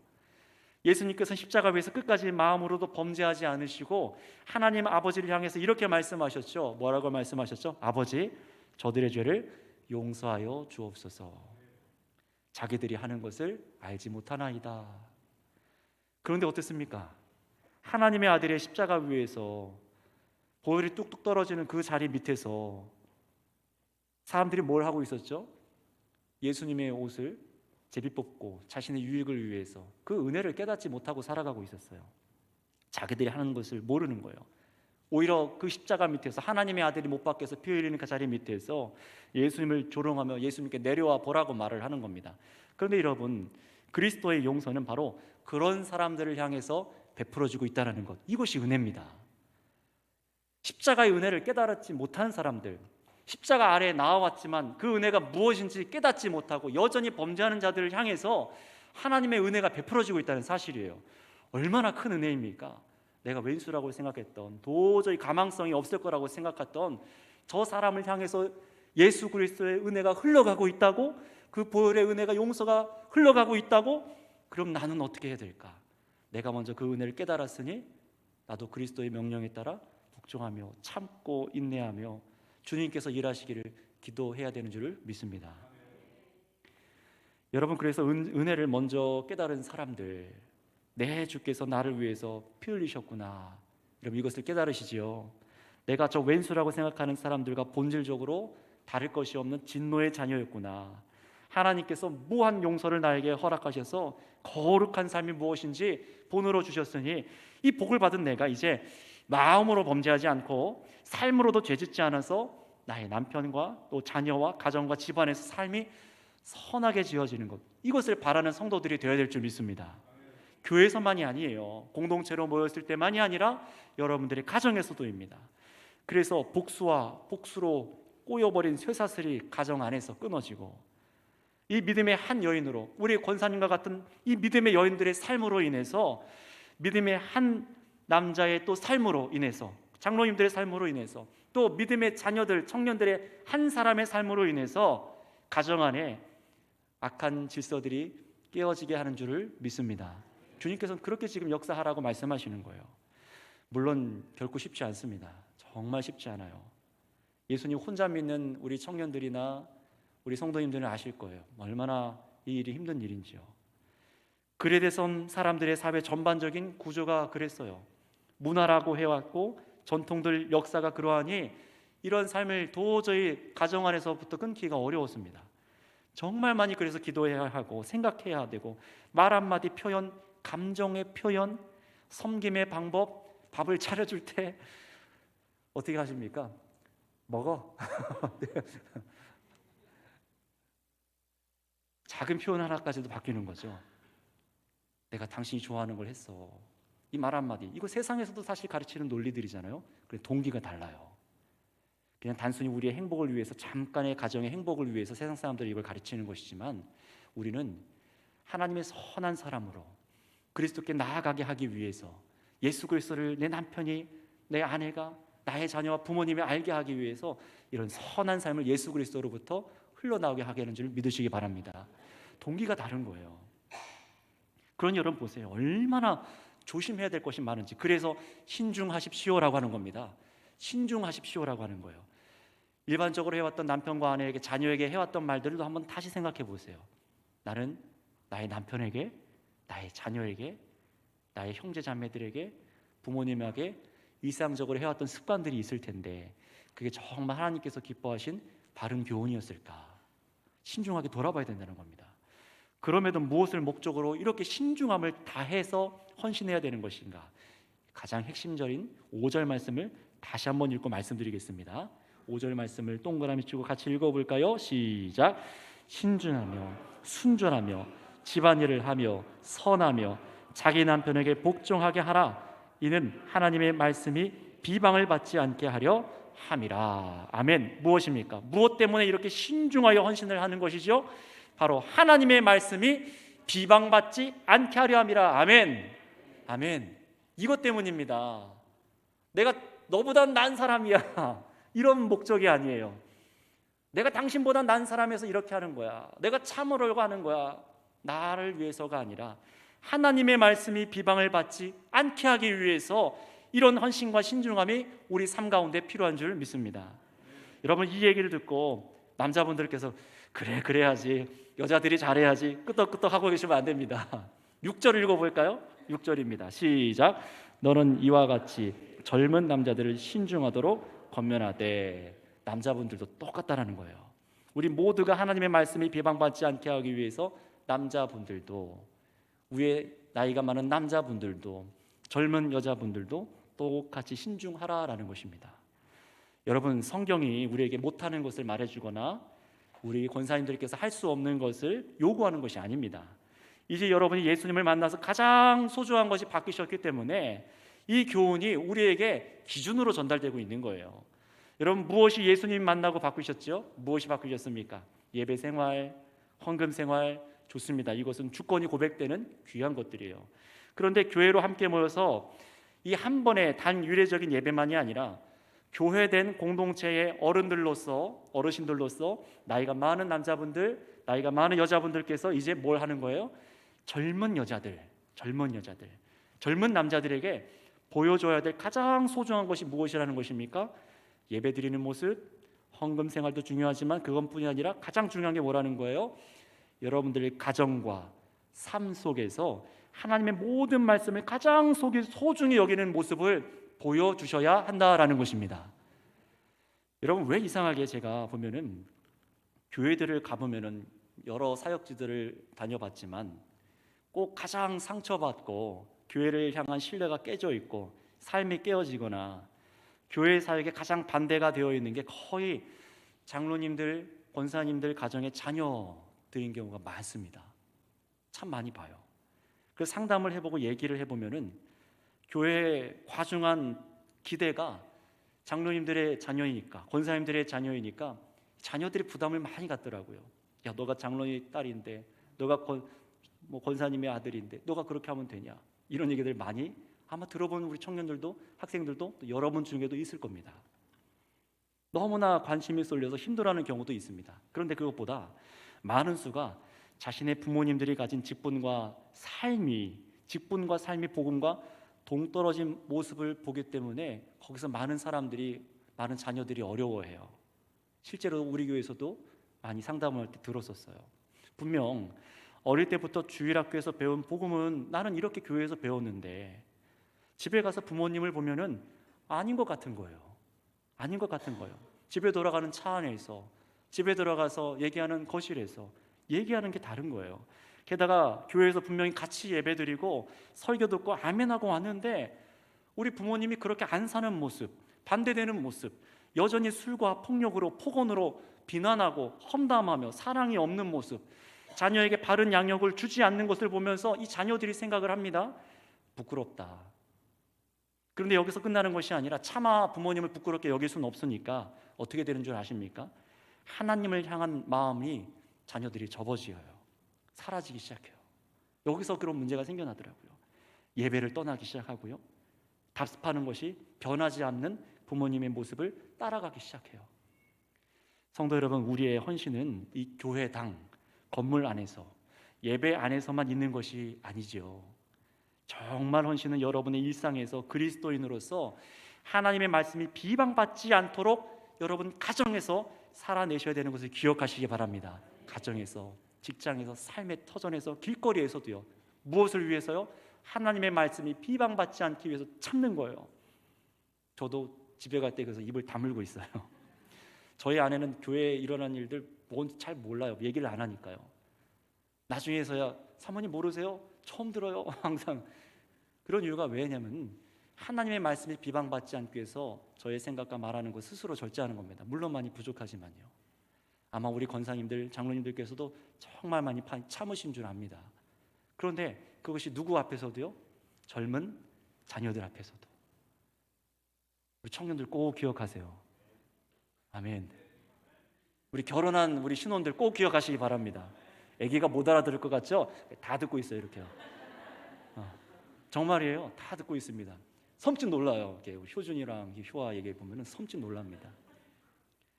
예수님께서는 십자가 위에서 끝까지 마음으로도 범죄하지 않으시고 하나님 아버지를 향해서 이렇게 말씀하셨죠. 뭐라고 말씀하셨죠? 아버지, 저들의 죄를 용서하여 주옵소서. 자기들이 하는 것을 알지 못하나이다. 그런데 어떻습니까? 하나님의 아들의 십자가 위에서 보혈이 뚝뚝 떨어지는 그 자리 밑에서 사람들이 뭘 하고 있었죠? 예수님의 옷을 제비 뽑고 자신의 유익을 위해서 그 은혜를 깨닫지 못하고 살아가고 있었어요. 자기들이 하는 것을 모르는 거예요. 오히려 그 십자가 밑에서 하나님의 아들이 못 박혀서 피 흘리는 그 자리 밑에서 예수님을 조롱하며 예수님께 내려와 보라고 말을 하는 겁니다. 그런데 여러분, 그리스도의 용서는 바로 그런 사람들을 향해서 베풀어주고 있다는 것, 이것이 은혜입니다. 십자가의 은혜를 깨달지 못한 사람들, 십자가 아래에 나와왔지만 그 은혜가 무엇인지 깨닫지 못하고 여전히 범죄하는 자들을 향해서 하나님의 은혜가 베풀어지고 있다는 사실이에요. 얼마나 큰 은혜입니까? 내가 왼수라고 생각했던, 도저히 가망성이 없을 거라고 생각했던 저 사람을 향해서 예수 그리스도의 은혜가 흘러가고 있다고, 그 보혈의 은혜가, 용서가 흘러가고 있다고. 그럼 나는 어떻게 해야 될까? 내가 먼저 그 은혜를 깨달았으니 나도 그리스도의 명령에 따라 복종하며 참고 인내하며 주님께서 일하시기를 기도해야 되는 줄을 믿습니다. 여러분, 그래서 은혜를 먼저 깨달은 사람들, 내 주께서 나를 위해서 피 흘리셨구나, 여러분 이것을 깨달으시지요. 내가 저 왼수라고 생각하는 사람들과 본질적으로 다를 것이 없는 진노의 자녀였구나. 하나님께서 무한 용서를 나에게 허락하셔서 거룩한 삶이 무엇인지 본으로 주셨으니 이 복을 받은 내가 이제 마음으로 범죄하지 않고 삶으로도 죄짓지 않아서 나의 남편과 또 자녀와 가정과 집안에서 삶이 선하게 지어지는 것, 이것을 바라는 성도들이 되어야 될 줄 믿습니다. 교회에서만이 아니에요. 공동체로 모였을 때만이 아니라 여러분들의 가정에서도입니다. 그래서 복수와 복수로 꼬여버린 쇠사슬이 가정 안에서 끊어지고, 이 믿음의 한 여인으로, 우리 권사님과 같은 이 믿음의 여인들의 삶으로 인해서, 믿음의 한 남자의 또 삶으로 인해서, 장로님들의 삶으로 인해서, 또 믿음의 자녀들, 청년들의 한 사람의 삶으로 인해서 가정 안에 악한 질서들이 깨어지게 하는 줄을 믿습니다. 주님께서는 그렇게 지금 역사하라고 말씀하시는 거예요. 물론 결코 쉽지 않습니다. 정말 쉽지 않아요. 예수님 혼자 믿는 우리 청년들이나 우리 성도님들은 아실 거예요. 얼마나 이 일이 힘든 일인지요. 그레데섬 사람들의 사회 전반적인 구조가 그랬어요. 문화라고 해왔고 전통들, 역사가 그러하니 이런 삶을 도저히 가정 안에서부터 끊기가 어려웠습니다. 정말 많이 그래서 기도해야 하고 생각해야 되고, 말 한마디 표현, 감정의 표현, 섬김의 방법, 밥을 차려줄 때 어떻게 하십니까? 먹어. 작은 표현 하나까지도 바뀌는 거죠. 내가 당신이 좋아하는 걸 했어. 이 말 한마디, 이거 세상에서도 사실 가르치는 논리들이잖아요. 그런데 동기가 달라요. 그냥 단순히 우리의 행복을 위해서, 잠깐의 가정의 행복을 위해서 세상 사람들이 이걸 가르치는 것이지만, 우리는 하나님의 선한 사람으로 그리스도께 나아가게 하기 위해서, 예수 그리스도를 내 남편이, 내 아내가, 나의 자녀와 부모님이 알게 하기 위해서 이런 선한 삶을 예수 그리스도로부터 흘러나오게 하게 하는 줄 믿으시기 바랍니다. 동기가 다른 거예요. 그러니 여러분 보세요. 얼마나 조심해야 될 것이 많은지. 그래서 신중하십시오라고 하는 겁니다. 신중하십시오라고 하는 거예요. 일반적으로 해왔던 남편과 아내에게, 자녀에게 해왔던 말들도 한번 다시 생각해 보세요. 나는 나의 남편에게, 나의 자녀에게, 나의 형제 자매들에게, 부모님에게 일상적으로 해왔던 습관들이 있을 텐데, 그게 정말 하나님께서 기뻐하신 바른 교훈이었을까? 신중하게 돌아봐야 된다는 겁니다. 그럼에도 무엇을 목적으로 이렇게 신중함을 다해서 헌신해야 되는 것인가? 가장 핵심적인 5절 말씀을 다시 한번 읽고 말씀드리겠습니다. 5절 말씀을 동그라미 치고 같이 읽어볼까요? 시작. 신중하며 순전하며 집안일을 하며 선하며 자기 남편에게 복종하게 하라. 이는 하나님의 말씀이 비방을 받지 않게 하려 함이라. 아멘. 무엇입니까? 무엇 때문에 이렇게 신중하여 헌신을 하는 것이죠? 바로 하나님의 말씀이 비방받지 않게 하려 함이라. 아멘. 아멘. 이것 때문입니다. 내가 너보다 난 사람이야, 이런 목적이 아니에요. 내가 당신보다 난 사람에서 이렇게 하는 거야, 내가 참으려고 하는 거야, 나를 위해서가 아니라 하나님의 말씀이 비방을 받지 않게 하기 위해서 이런 헌신과 신중함이 우리 삶 가운데 필요한 줄 믿습니다. 여러분, 이 얘기를 듣고 남자분들께서 그래 그래야지, 여자들이 잘해야지 끄떡끄떡 하고 계시면 안 됩니다. 6절 읽어볼까요? 6절입니다. 시작. 너는 이와 같이 젊은 남자들을 신중하도록 권면하되. 남자분들도 똑같다라는 거예요. 우리 모두가 하나님의 말씀이 비방받지 않게 하기 위해서 남자분들도, 위에 나이가 많은 남자분들도, 젊은 여자분들도 똑같이 신중하라라는 것입니다. 여러분, 성경이 우리에게 못하는 것을 말해주거나 우리 권사님들께서 할 수 없는 것을 요구하는 것이 아닙니다. 이제 여러분이 예수님을 만나서 가장 소중한 것이 바뀌셨기 때문에 이 교훈이 우리에게 기준으로 전달되고 있는 거예요. 여러분, 무엇이 예수님 만나고 바꾸셨죠? 무엇이 바꾸셨습니까? 예배 생활, 헌금 생활, 좋습니다. 이것은 주권이 고백되는 귀한 것들이에요. 그런데 교회로 함께 모여서 이 한 번의 단 유례적인 예배만이 아니라 교회된 공동체의 어르신들로서 나이가 많은 남자분들, 나이가 많은 여자분들께서 이제 뭘 하는 거예요? 젊은 남자들에게 보여줘야 될 가장 소중한 것이 무엇이라는 것입니까? 예배 드리는 모습, 헌금 생활도 중요하지만 그것뿐이 아니라 가장 중요한 게 뭐라는 거예요? 여러분들의 가정과 삶 속에서 하나님의 모든 말씀을 가장 소중히 여기는 모습을 보여주셔야 한다라는 것입니다. 여러분, 왜 이상하게 제가 보면은 교회들을 가보면은 여러 사역지들을 다녀봤지만 꼭 가장 상처받고 교회를 향한 신뢰가 깨져 있고 삶이 깨어지거나 교회 사역에 가장 반대가 되어 있는 게 거의 장로님들, 권사님들 가정의 자녀들인 경우가 많습니다. 참 많이 봐요. 그래서 상담을 해보고 얘기를 해보면은 교회의 과중한 기대가 장로님들의 자녀이니까, 권사님들의 자녀이니까 자녀들이 부담을 많이 갖더라고요. 야, 너가 장로의 딸인데, 너가 권사님의 아들인데 너가 그렇게 하면 되냐, 이런 얘기들 많이 아마 들어본 우리 청년들도, 학생들도 또 여러분 중에도 있을 겁니다. 너무나 관심이 쏠려서 힘들어하는 경우도 있습니다. 그런데 그것보다 많은 수가 자신의 부모님들이 가진 직분과 삶이 복음과 동떨어진 모습을 보기 때문에 거기서 많은 사람들이, 많은 자녀들이 어려워해요. 실제로 우리 교회에서도 많이 상담할 때 들었었어요. 분명 어릴 때부터 주일학교에서 배운 복음은 나는 이렇게 교회에서 배웠는데 집에 가서 부모님을 보면은 아닌 것 같은 거예요. 아닌 것 같은 거예요. 집에 돌아가는 차 안에서, 집에 들어가서 얘기하는 거실에서 얘기하는 게 다른 거예요. 게다가 교회에서 분명히 같이 예배드리고 설교 듣고 아멘하고 왔는데 우리 부모님이 그렇게 안 사는 모습, 반대되는 모습, 여전히 술과 폭력으로, 폭언으로 비난하고 험담하며 사랑이 없는 모습, 자녀에게 바른 양육을 주지 않는 것을 보면서 이 자녀들이 생각을 합니다. 부끄럽다. 그런데 여기서 끝나는 것이 아니라 차마 부모님을 부끄럽게 여길 수는 없으니까 어떻게 되는 줄 아십니까? 하나님을 향한 마음이 자녀들이 접어지어요. 사라지기 시작해요. 여기서 그런 문제가 생겨나더라고요. 예배를 떠나기 시작하고요. 답습하는 것이 변하지 않는 부모님의 모습을 따라가기 시작해요. 성도 여러분, 우리의 헌신은 이 교회당, 건물 안에서, 예배 안에서만 있는 것이 아니죠. 정말 헌신은 여러분의 일상에서 그리스도인으로서 하나님의 말씀이 비방받지 않도록 여러분 가정에서 살아내셔야 되는 것을 기억하시기 바랍니다. 가정에서, 직장에서, 삶의 터전에서, 길거리에서도요. 무엇을 위해서요? 하나님의 말씀이 비방받지 않기 위해서 참는 거예요. 저도 집에 갈 때 그래서 입을 다물고 있어요. 저희 아내는 교회에 일어난 일들 뭔지 잘 몰라요. 얘기를 안 하니까요. 나중에서야 사모님 모르세요? 처음 들어요. 항상 그런 이유가 왜냐면 하나님의 말씀이 비방받지 않기 위해서 저의 생각과 말하는 것 스스로 절제하는 겁니다. 물론 많이 부족하지만요. 아마 우리 권사님들, 장로님들께서도 정말 많이 참으신 줄 압니다. 그런데 그것이 누구 앞에서도요? 젊은 자녀들 앞에서도. 우리 청년들 꼭 기억하세요. 아멘. 우리 결혼한 우리 신혼들 꼭 기억하시기 바랍니다. 아기가 못 알아들을 것 같죠? 다 듣고 있어요. 이렇게요. 정말이에요. 다 듣고 있습니다. 섬찟 놀라요. 우리 효준이랑 효아 얘기 보면은 섬찟 놀랍니다.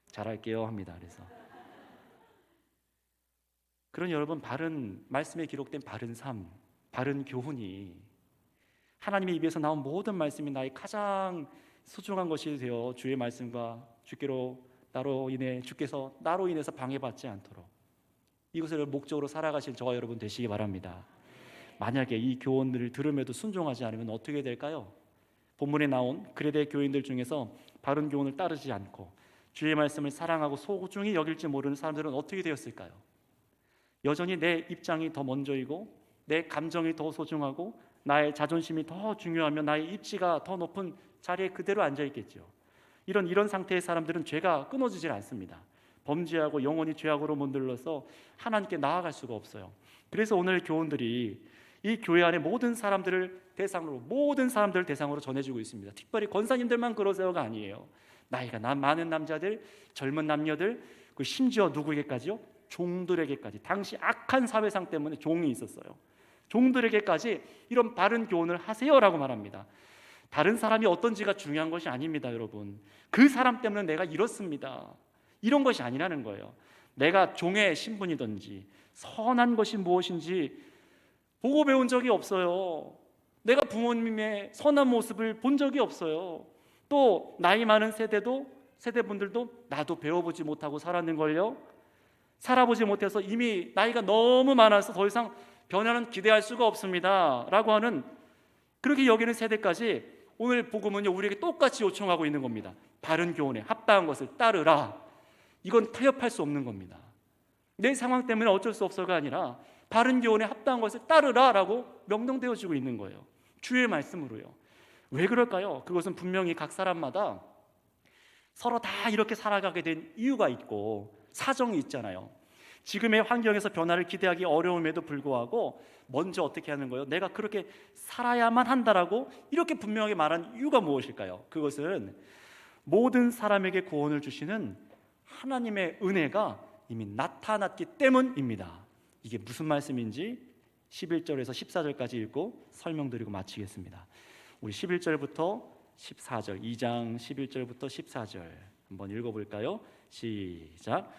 잘할게요 합니다. 그래서 그런 여러분, 바른 말씀에 기록된 바른 삶, 바른 교훈이 하나님의 입에서 나온 모든 말씀이 나의 가장 소중한 것이 되어 주의 말씀과 주께서 나로 인해서 방해받지 않도록 이것을 목적으로 살아가실 저와 여러분 되시기 바랍니다. 만약에 이 교훈들을 들음에도 순종하지 않으면 어떻게 될까요? 본문에 나온 그레데 교인들 중에서 바른 교훈을 따르지 않고 주의 말씀을 사랑하고 소중히 여길지 모르는 사람들은 어떻게 되었을까요? 여전히 내 입장이 더 먼저이고 내 감정이 더 소중하고 나의 자존심이 더 중요하며 나의 입지가 더 높은 자리에 그대로 앉아있겠죠. 이런 상태의 사람들은 죄가 끊어지질 않습니다. 범죄하고 영원히 죄악으로 문들러서 하나님께 나아갈 수가 없어요. 그래서 오늘 교훈들이 이 교회 안에 모든 사람들을 대상으로 전해지고 있습니다. 특별히 권사님들만 그러세요가 아니에요. 나이가 많은 남자들, 젊은 남녀들, 심지어 누구에게까지요? 종들에게까지. 당시 악한 사회상 때문에 종이 있었어요. 종들에게까지 이런 바른 교훈을 하세요라고 말합니다. 다른 사람이 어떤지가 중요한 것이 아닙니다, 여러분. 그 사람 때문에 내가 이렇습니다, 이런 것이 아니라는 거예요. 내가 종의 신분이든지 선한 것이 무엇인지 보고 배운 적이 없어요. 내가 부모님의 선한 모습을 본 적이 없어요. 또 나이 많은 세대분들도 나도 배워보지 못하고 살았는걸요. 살아보지 못해서 이미 나이가 너무 많아서 더 이상 변화는 기대할 수가 없습니다 라고 하는, 그렇게 여기는 세대까지 오늘 복음은요 우리에게 똑같이 요청하고 있는 겁니다. 바른 교훈에 합당한 것을 따르라. 이건 타협할 수 없는 겁니다. 내 상황 때문에 어쩔 수 없어가 아니라 바른 교훈에 합당한 것을 따르라 라고 명령되어지고 있는 거예요. 주의 말씀으로요. 왜 그럴까요? 그것은 분명히 각 사람마다 서로 다 이렇게 살아가게 된 이유가 있고 사정이 있잖아요. 지금의 환경에서 변화를 기대하기 어려움에도 불구하고 먼저 어떻게 하는 거예요? 내가 그렇게 살아야만 한다라고 이렇게 분명하게 말한 이유가 무엇일까요? 그것은 모든 사람에게 구원을 주시는 하나님의 은혜가 이미 나타났기 때문입니다. 이게 무슨 말씀인지 11절에서 14절까지 읽고 설명드리고 마치겠습니다. 우리 11절부터 14절, 2장 11절부터 14절 한번 읽어볼까요? 시작.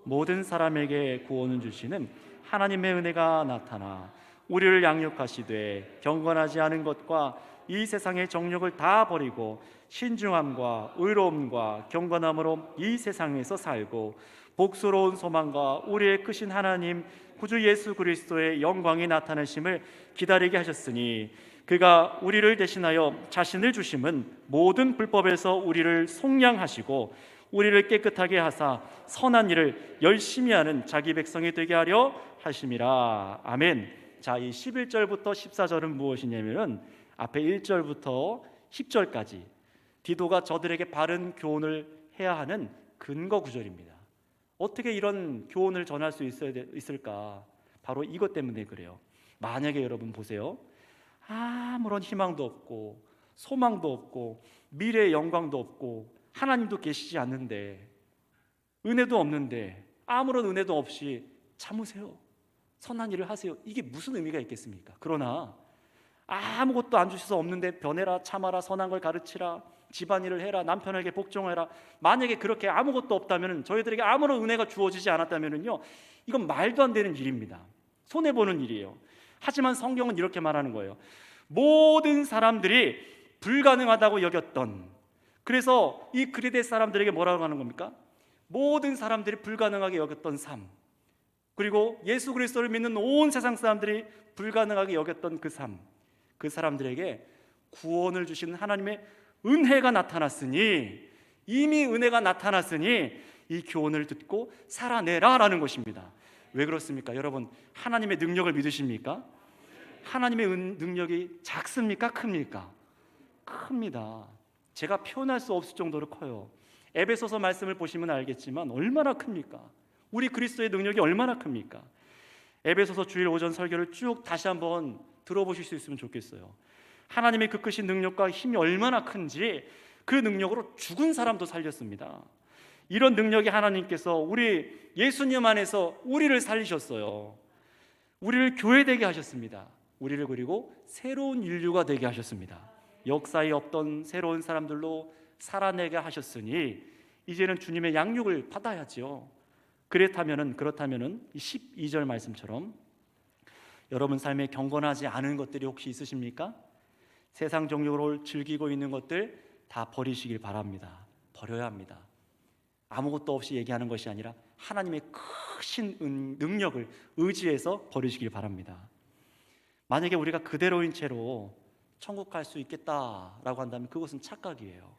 모든 사람에게 구원을 주시는 하나님의 은혜가 나타나 우리를 양육하시되 경건하지 않은 것과 이 세상의 정욕을 다 버리고 신중함과 의로움과 경건함으로 이 세상에서 살고 복스러운 소망과 우리의 크신 하나님 구주 예수 그리스도의 영광이 나타나심을 기다리게 하셨으니 그가 우리를 대신하여 자신을 주심은 모든 불법에서 우리를 속량하시고 우리를 깨끗하게 하사 선한 일을 열심히 하는 자기 백성이 되게 하려 하심이라. 아멘. 자, 이 11절부터 14절은 무엇이냐면은 앞에 1절부터 10절까지 디도가 저들에게 바른 교훈을 해야 하는 근거 구절입니다. 어떻게 이런 교훈을 전할 수 있을까? 바로 이것 때문에 그래요. 만약에 여러분 보세요. 아무런 희망도 없고 소망도 없고 미래의 영광도 없고 하나님도 계시지 않는데 은혜도 없는데 아무런 은혜도 없이 참으세요. 선한 일을 하세요. 이게 무슨 의미가 있겠습니까? 그러나 아무것도 안 주셔서 없는데 변해라, 참아라, 선한 걸 가르치라, 집안일을 해라, 남편에게 복종해라. 만약에 그렇게 아무것도 없다면, 저희들에게 아무런 은혜가 주어지지 않았다면요, 이건 말도 안 되는 일입니다. 손해보는 일이에요. 하지만 성경은 이렇게 말하는 거예요. 모든 사람들이 불가능하다고 여겼던, 그래서 이 그리데 사람들에게 뭐라고 하는 겁니까? 모든 사람들이 불가능하게 여겼던 삶, 그리고 예수 그리스도를 믿는 온 세상 사람들이 불가능하게 여겼던 그 삶, 그 사람들에게 구원을 주시는 하나님의 은혜가 나타났으니, 이미 은혜가 나타났으니 이 교훈을 듣고 살아내라라는 것입니다. 왜 그렇습니까? 여러분, 하나님의 능력을 믿으십니까? 하나님의 능력이 작습니까? 큽니까? 큽니다. 제가 표현할 수 없을 정도로 커요. 에베소서 말씀을 보시면 알겠지만 얼마나 큽니까? 우리 그리스도의 능력이 얼마나 큽니까? 에베소서 주일 오전 설교를 쭉 다시 한번 들어보실 수 있으면 좋겠어요. 하나님의 그 크신 능력과 힘이 얼마나 큰지, 그 능력으로 죽은 사람도 살렸습니다. 이런 능력이 하나님께서 우리 예수님 안에서 우리를 살리셨어요. 우리를 교회되게 하셨습니다. 우리를 그리고 새로운 인류가 되게 하셨습니다. 역사에 없던 새로운 사람들로 살아내게 하셨으니 이제는 주님의 양육을 받아야죠. 그렇다면은 12절 말씀처럼 여러분 삶에 경건하지 않은 것들이 혹시 있으십니까? 세상 정욕으로 즐기고 있는 것들 다 버리시길 바랍니다. 버려야 합니다. 아무것도 없이 얘기하는 것이 아니라 하나님의 크신 능력을 의지해서 버리시길 바랍니다. 만약에 우리가 그대로인 채로 천국 갈 수 있겠다라고 한다면 그것은 착각이에요.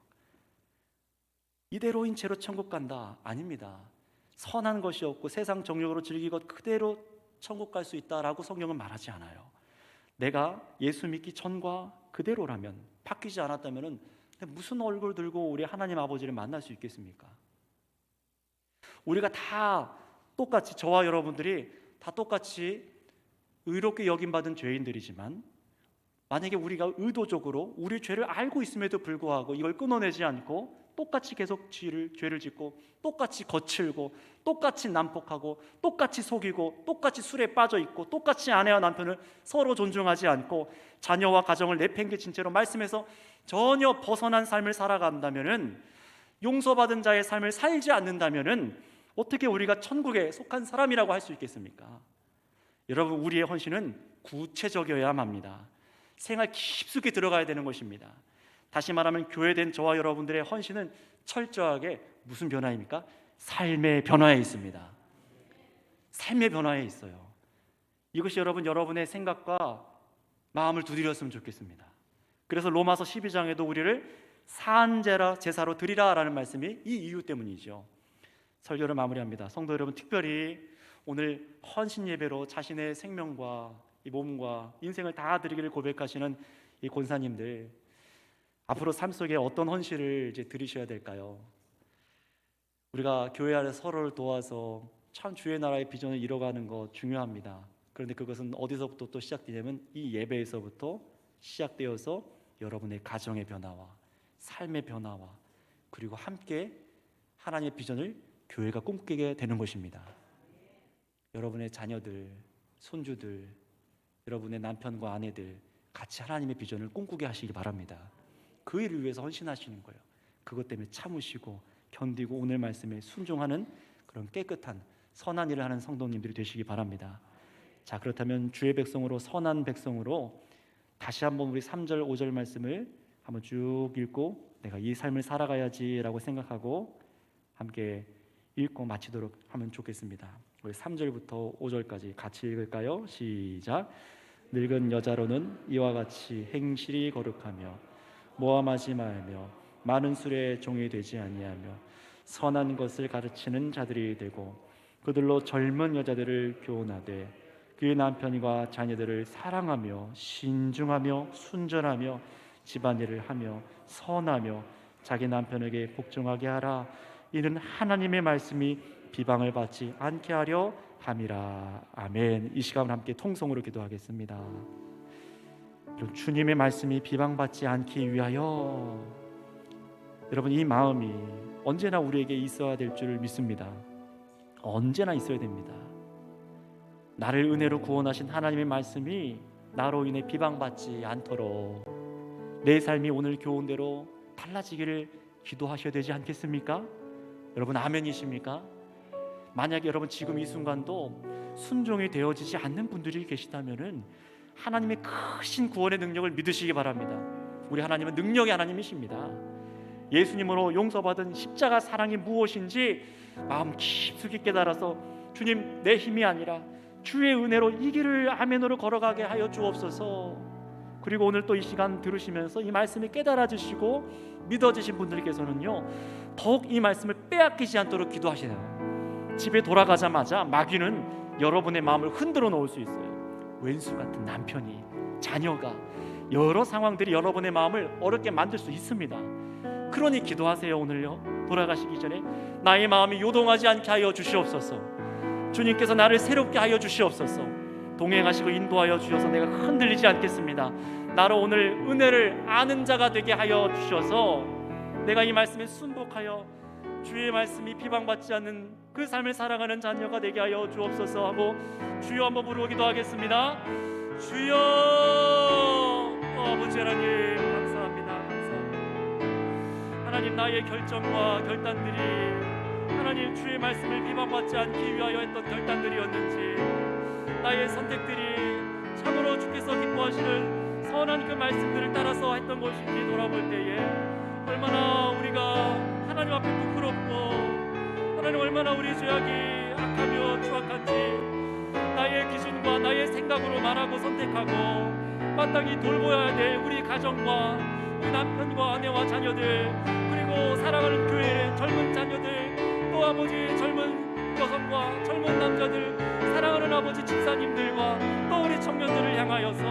이대로인 채로 천국 간다? 아닙니다. 선한 것이 없고 세상 정욕으로 즐기고 그대로 천국 갈 수 있다라고 성경은 말하지 않아요. 내가 예수 믿기 전과 그대로라면, 바뀌지 않았다면 무슨 얼굴 들고 우리 하나님 아버지를 만날 수 있겠습니까? 우리가 다 똑같이, 저와 여러분들이 다 똑같이 의롭게 여김받은 죄인들이지만, 만약에 우리가 의도적으로 우리 죄를 알고 있음에도 불구하고 이걸 끊어내지 않고 똑같이 계속 죄를 짓고 똑같이 거칠고 똑같이 난폭하고 똑같이 속이고 똑같이 술에 빠져 있고 똑같이 아내와 남편을 서로 존중하지 않고 자녀와 가정을 내팽개친 채로 말씀에서 전혀 벗어난 삶을 살아간다면은, 용서받은 자의 삶을 살지 않는다면은 어떻게 우리가 천국에 속한 사람이라고 할 수 있겠습니까? 여러분, 우리의 헌신은 구체적이어야 합니다. 생활 깊숙이 들어가야 되는 것입니다. 다시 말하면 교회된 저와 여러분들의 헌신은 철저하게 무슨 변화입니까? 삶의 변화에 있습니다. 삶의 변화에 있어요. 이것이 여러분의 생각과 마음을 두드렸으면 좋겠습니다. 그래서 로마서 12장에도 우리를 사한 제사로 드리라라는 말씀이 이 이유 때문이죠. 설교를 마무리합니다. 성도 여러분, 특별히 오늘 헌신 예배로 자신의 생명과 이 몸과 인생을 다 드리기를 고백하시는 이 권사님들, 앞으로 삶 속에 어떤 헌신을 이제 드리셔야 될까요? 우리가 교회 안에 서로를 도와서 참 주의 나라의 비전을 이뤄가는 것 중요합니다. 그런데 그것은 어디서부터 또 시작되냐면 이 예배에서부터 시작되어서 여러분의 가정의 변화와 삶의 변화와 그리고 함께 하나님의 비전을 교회가 꿈꾸게 되는 것입니다. 여러분의 자녀들, 손주들, 여러분의 남편과 아내들 같이 하나님의 비전을 꿈꾸게 하시기 바랍니다. 그 일을 위해서 헌신하시는 거예요. 그것 때문에 참으시고 견디고 오늘 말씀에 순종하는 그런 깨끗한 선한 일을 하는 성도님들이 되시기 바랍니다. 자, 그렇다면 주의 백성으로, 선한 백성으로 다시 한번 우리 3절 5절 말씀을 한번 쭉 읽고 내가 이 삶을 살아가야지 라고 생각하고 함께 읽고 마치도록 하면 좋겠습니다. 우리 3절부터 5절까지 같이 읽을까요? 시작. 늙은 여자로는 이와 같이 행실이 거룩하며 모함하지 말며 많은 술의 종이 되지 아니하며 선한 것을 가르치는 자들이 되고 그들로 젊은 여자들을 교훈하되 그의 남편과 자녀들을 사랑하며 신중하며 순전하며 집안일을 하며 선하며 자기 남편에게 복종하게 하라. 이는 하나님의 말씀이 비방을 받지 않게 하려 함이라. 아멘. 이 시간 함께 통성으로 기도하겠습니다. 주님의 말씀이 비방받지 않기 위하여 여러분 이 마음이 언제나 우리에게 있어야 될 줄 믿습니다. 언제나 있어야 됩니다. 나를 은혜로 구원하신 하나님의 말씀이 나로 인해 비방받지 않도록 내 삶이 오늘 교훈대로 달라지기를 기도하셔야 되지 않겠습니까? 여러분 아멘이십니까? 만약에 여러분 지금 이 순간도 순종이 되어지지 않는 분들이 계시다면은 하나님의 크신 구원의 능력을 믿으시기 바랍니다. 우리 하나님은 능력의 하나님이십니다. 예수님으로 용서받은 십자가 사랑이 무엇인지 마음 깊숙이 깨달아서 주님 내 힘이 아니라 주의 은혜로 이 길을 아멘으로 걸어가게 하여 주옵소서. 그리고 오늘 또 이 시간 들으시면서 이 말씀이 깨달아지시고 믿어지신 분들께서는요 더욱 이 말씀을 빼앗기지 않도록 기도하시네요. 집에 돌아가자마자 마귀는 여러분의 마음을 흔들어 놓을 수 있어요. 왼수 같은 남편이, 자녀가, 여러 상황들이 여러분의 마음을 어렵게 만들 수 있습니다. 그러니 기도하세요. 오늘요 돌아가시기 전에 나의 마음이 요동하지 않게 하여 주시옵소서. 주님께서 나를 새롭게 하여 주시옵소서. 동행하시고 인도하여 주셔서 내가 흔들리지 않겠습니다. 나로 오늘 은혜를 아는 자가 되게 하여 주셔서 내가 이 말씀에 순복하여 주의 말씀이 비방받지 않는 그 삶을 살아가는 자녀가 되게 하여 주옵소서 하고 주여 한번 부르기도 하겠습니다. 주여. 아버지 하나님 감사합니다. 하나님 나의 결정과 결단들이 하나님 주의 말씀을 비방받지 않기 위하여 했던 결단들이었는지 나의 선택들이 참으로 주께서 기뻐하시는 선한 그 말씀들을 따라서 했던 것인지 돌아볼 때에 얼마나 우리가 하나님 앞에 부끄럽고 하나님 얼마나 우리 죄악이 악하며 추악한지 나의 기준과 나의 생각으로 말하고 선택하고 마땅히 돌보아야 될 우리 가정과 우리 남편과 아내와 자녀들 그리고 사랑하는 교회의 젊은 자녀들 또 아버지 젊은 여성과 젊은 남자들 사랑하는 아버지 집사님들과 또 우리 청년들을 향하여서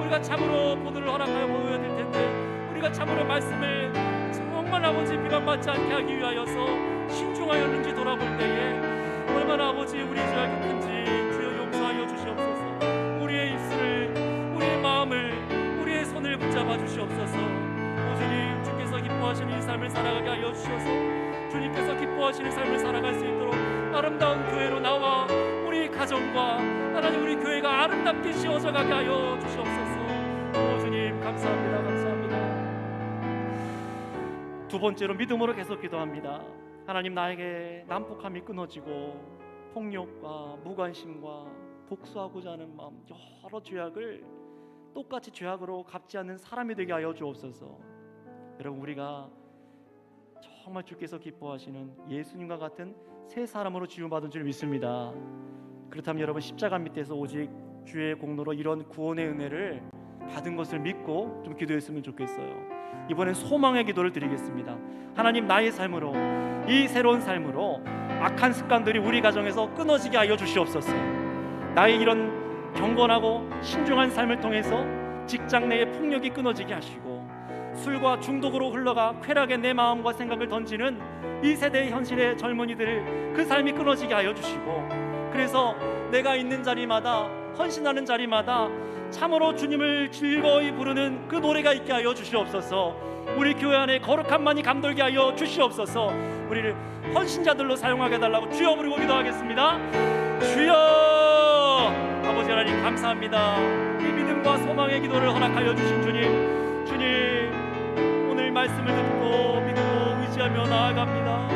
우리가 참으로 보도를 허락하여 보여야 될 텐데 우리가 참으로 말씀을 정말 아버지 비방받지 않게 하기 위하여서 신중하였는지 돌아볼 때에 얼마나 아버지 우리 죄악이 큰지 주여 용서하여 주시옵소서. 우리의 입술을 우리의 마음을 우리의 손을 붙잡아 주시옵소서. 주님 주께서 기뻐하시는 이 삶을 살아가게 하여 주셔서 주님께서 기뻐하시는 삶을 살아갈 수 있도록 아름다운 교회로 나와 우리 가정과 하나님 우리 교회가 아름답게 지어져 가게 하여 주시옵소서. 주님 감사합니다. 감사합니다. 두 번째로 믿음으로 계속 기도합니다. 하나님 나에게 난폭함이 끊어지고 폭력과 무관심과 복수하고자 하는 마음 여러 죄악을 똑같이 죄악으로 갚지 않는 사람이 되게 하여 주옵소서. 여러분 우리가 정말 주께서 기뻐하시는 예수님과 같은 새 사람으로 지음받은 줄 믿습니다. 그렇다면 여러분 십자가 밑에서 오직 주의 공로로 이런 구원의 은혜를 받은 것을 믿고 좀 기도했으면 좋겠어요. 이번엔 소망의 기도를 드리겠습니다. 하나님 나의 삶으로 이 새로운 삶으로 악한 습관들이 우리 가정에서 끊어지게 하여 주시옵소서. 나의 이런 경건하고 신중한 삶을 통해서 직장 내의 폭력이 끊어지게 하시고 술과 중독으로 흘러가 쾌락에 내 마음과 생각을 던지는 이 세대의 현실의 젊은이들 그 삶이 끊어지게 하여 주시고 그래서 내가 있는 자리마다 헌신하는 자리마다 참으로 주님을 즐거이 부르는 그 노래가 있게 하여 주시옵소서. 우리 교회 안에 거룩함만이 감돌게 하여 주시옵소서. 우리를 헌신자들로 사용하게 해달라고 주여 부르고 기도하겠습니다. 주여. 아버지 하나님 감사합니다. 이 믿음과 소망의 기도를 허락하여 주신 주님, 주님 오늘 말씀을 듣고 믿고 의지하며 나아갑니다.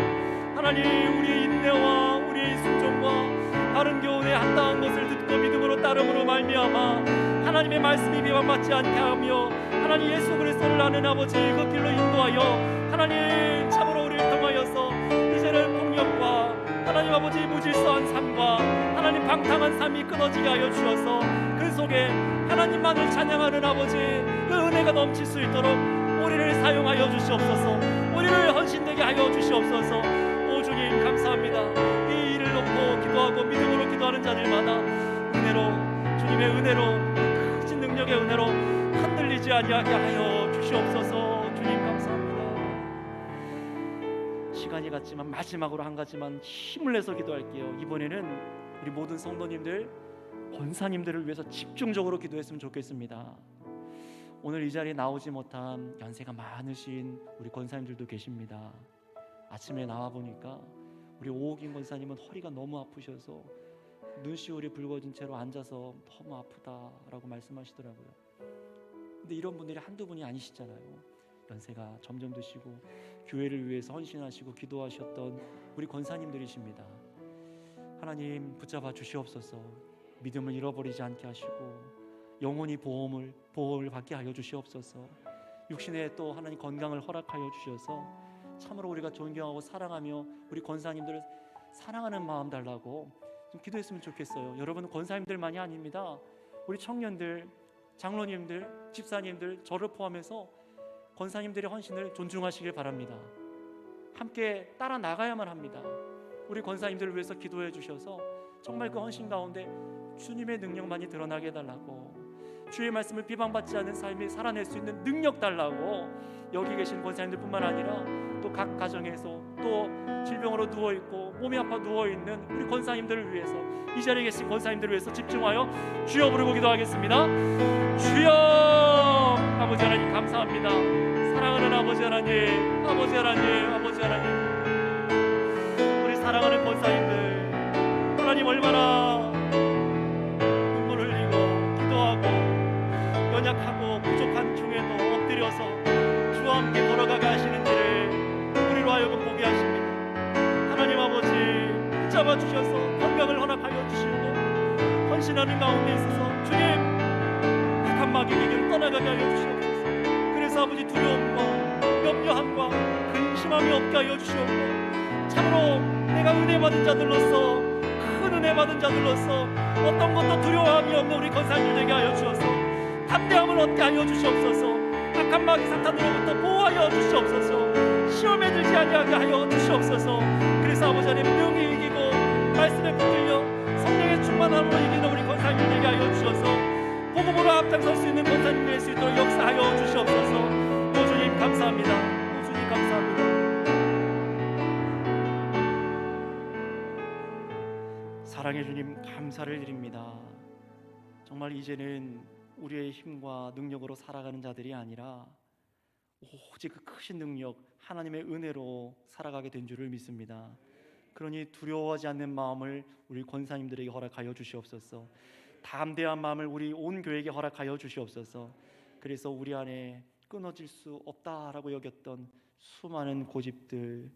하나님, 우리의 인내와 우리의 순종과 바른 교훈의 합당한 것을 듣고 믿음으로 따름으로 말미암아 하나님의 말씀이 비방받지 않게 하며 하나님 예수 그리스도를 아는 아버지 그 길로 인도하여 하나님 참으로 우리를 통하여서 이제는 폭력과 하나님 아버지 무질서한 삶과 하나님 방탕한 삶이 끊어지게 하여 주셔서 그 속에 하나님만을 찬양하는 아버지 그 은혜가 넘칠 수 있도록 우리를 사용하여 주시옵소서. 우리를 헌신되게 하여 주시옵소서. 오 주님 감사합니다. 이 일을 놓고 기도하고 믿음으로 기도하는 자들마다 은혜로, 주님의 은혜로, 크신 능력의 은혜로 흔들리지 아니하게 하여 주시옵소서. 주님 감사합니다. 시간이 갔지만 마지막으로 한 가지만 힘을 내서 기도할게요. 이번에는 우리 모든 성도님들, 권사님들을 위해서 집중적으로 기도했으면 좋겠습니다. 오늘 이 자리에 나오지 못한 연세가 많으신 우리 권사님들도 계십니다. 아침에 나와 보니까 우리 오옥인 권사님은 허리가 너무 아프셔서 눈시울이 붉어진 채로 앉아서 너무 아프다라고 말씀하시더라고요. 근데 이런 분들이 한두 분이 아니시잖아요. 연세가 점점 드시고 교회를 위해서 헌신하시고 기도하셨던 우리 권사님들이십니다. 하나님 붙잡아 주시옵소서. 믿음을 잃어버리지 않게 하시고 영원히 보험을 받게 하여 주시옵소서. 육신에 또 하나님 건강을 허락하여 주셔서 참으로 우리가 존경하고 사랑하며 우리 권사님들을 사랑하는 마음 달라고 좀 기도했으면 좋겠어요. 여러분은 권사님들만이 아닙니다. 우리 청년들, 장로님들, 집사님들, 저를 포함해서 권사님들의 헌신을 존중하시길 바랍니다. 함께 따라 나가야만 합니다. 우리 권사님들을 위해서 기도해 주셔서 정말 그 헌신 가운데 주님의 능력만이 드러나게 해달라고, 주의 말씀을 비방받지 않는 삶이 살아낼 수 있는 능력 달라고, 여기 계신 권사님들뿐만 아니라 또 각 가정에서 또 질병으로 누워있고 몸이 아파 누워있는 우리 권사님들을 위해서, 이 자리에 계신 권사님들을 위해서 집중하여 주여 부르고 기도하겠습니다. 주여. 아버지 하나님 감사합니다. 사랑하는 아버지 하나님, 아버지 하나님, 아버지 하나님, 우리 사랑하는 권사님들 하나님 얼마나 눈물 흘리고 기도하고 연약하고 부족한 중에도 엎드려서 주와 함께 걸어가게 하시는지를 우리로 하여금 보게 하십니다. 하나님 아버지 붙잡아 주셔서 건강을 허락하여 주시고 헌신하는 가운데 있어서 주님 악한 마귀에게로 떠나가게 하여 주시옵소서. 그래서 아버지 두려움과 염려함과 근심함이 없게 하여 주시옵고 참으로 내가 은혜 받은 자들로서, 큰 은혜 받은 자들로서 어떤 것도 두려움이 없는 우리 권사님들 되게 하여 주셔서 담대함을 얻게 하여 주시옵소서. 악한 마귀 사탄으로부터 보호하여 주시옵소서. 시험에 들지 아니하게 하여 주시옵소서. 그래서 아버지 하나님 능히 이기고 말씀에 붙들려 성령의 충만함으로 이기는 우리 권사님들 되게 하여 주셔서 복음으로 앞장설 수 있는 권사님 될 수 있도록 역사하여 주시옵소서. 오 주님 감사합니다. 오 주님 감사합니다. 사랑의 주님 감사를 드립니다. 정말 이제는 우리의 힘과 능력으로 살아가는 자들이 아니라 오직 그 크신 능력 하나님의 은혜로 살아가게 된 줄을 믿습니다. 그러니 두려워하지 않는 마음을 우리 권사님들에게 허락하여 주시옵소서. 담대한 마음을 우리 온 교회에게 허락하여 주시옵소서. 그래서 우리 안에 끊어질 수 없다라고 여겼던 수많은 고집들,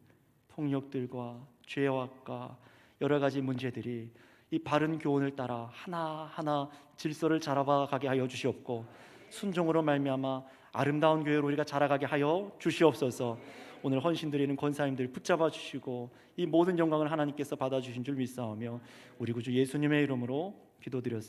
폭력들과 죄악과 여러 가지 문제들이 이 바른 교훈을 따라 하나하나 질서를 잡아가게 하여 주시옵고 순종으로 말미암아 아름다운 교회로 우리가 자라가게 하여 주시옵소서. 오늘 헌신드리는 권사님들 붙잡아 주시고 이 모든 영광을 하나님께서 받아주신 줄 믿사오며 우리 구주 예수님의 이름으로 기도드렸습니다.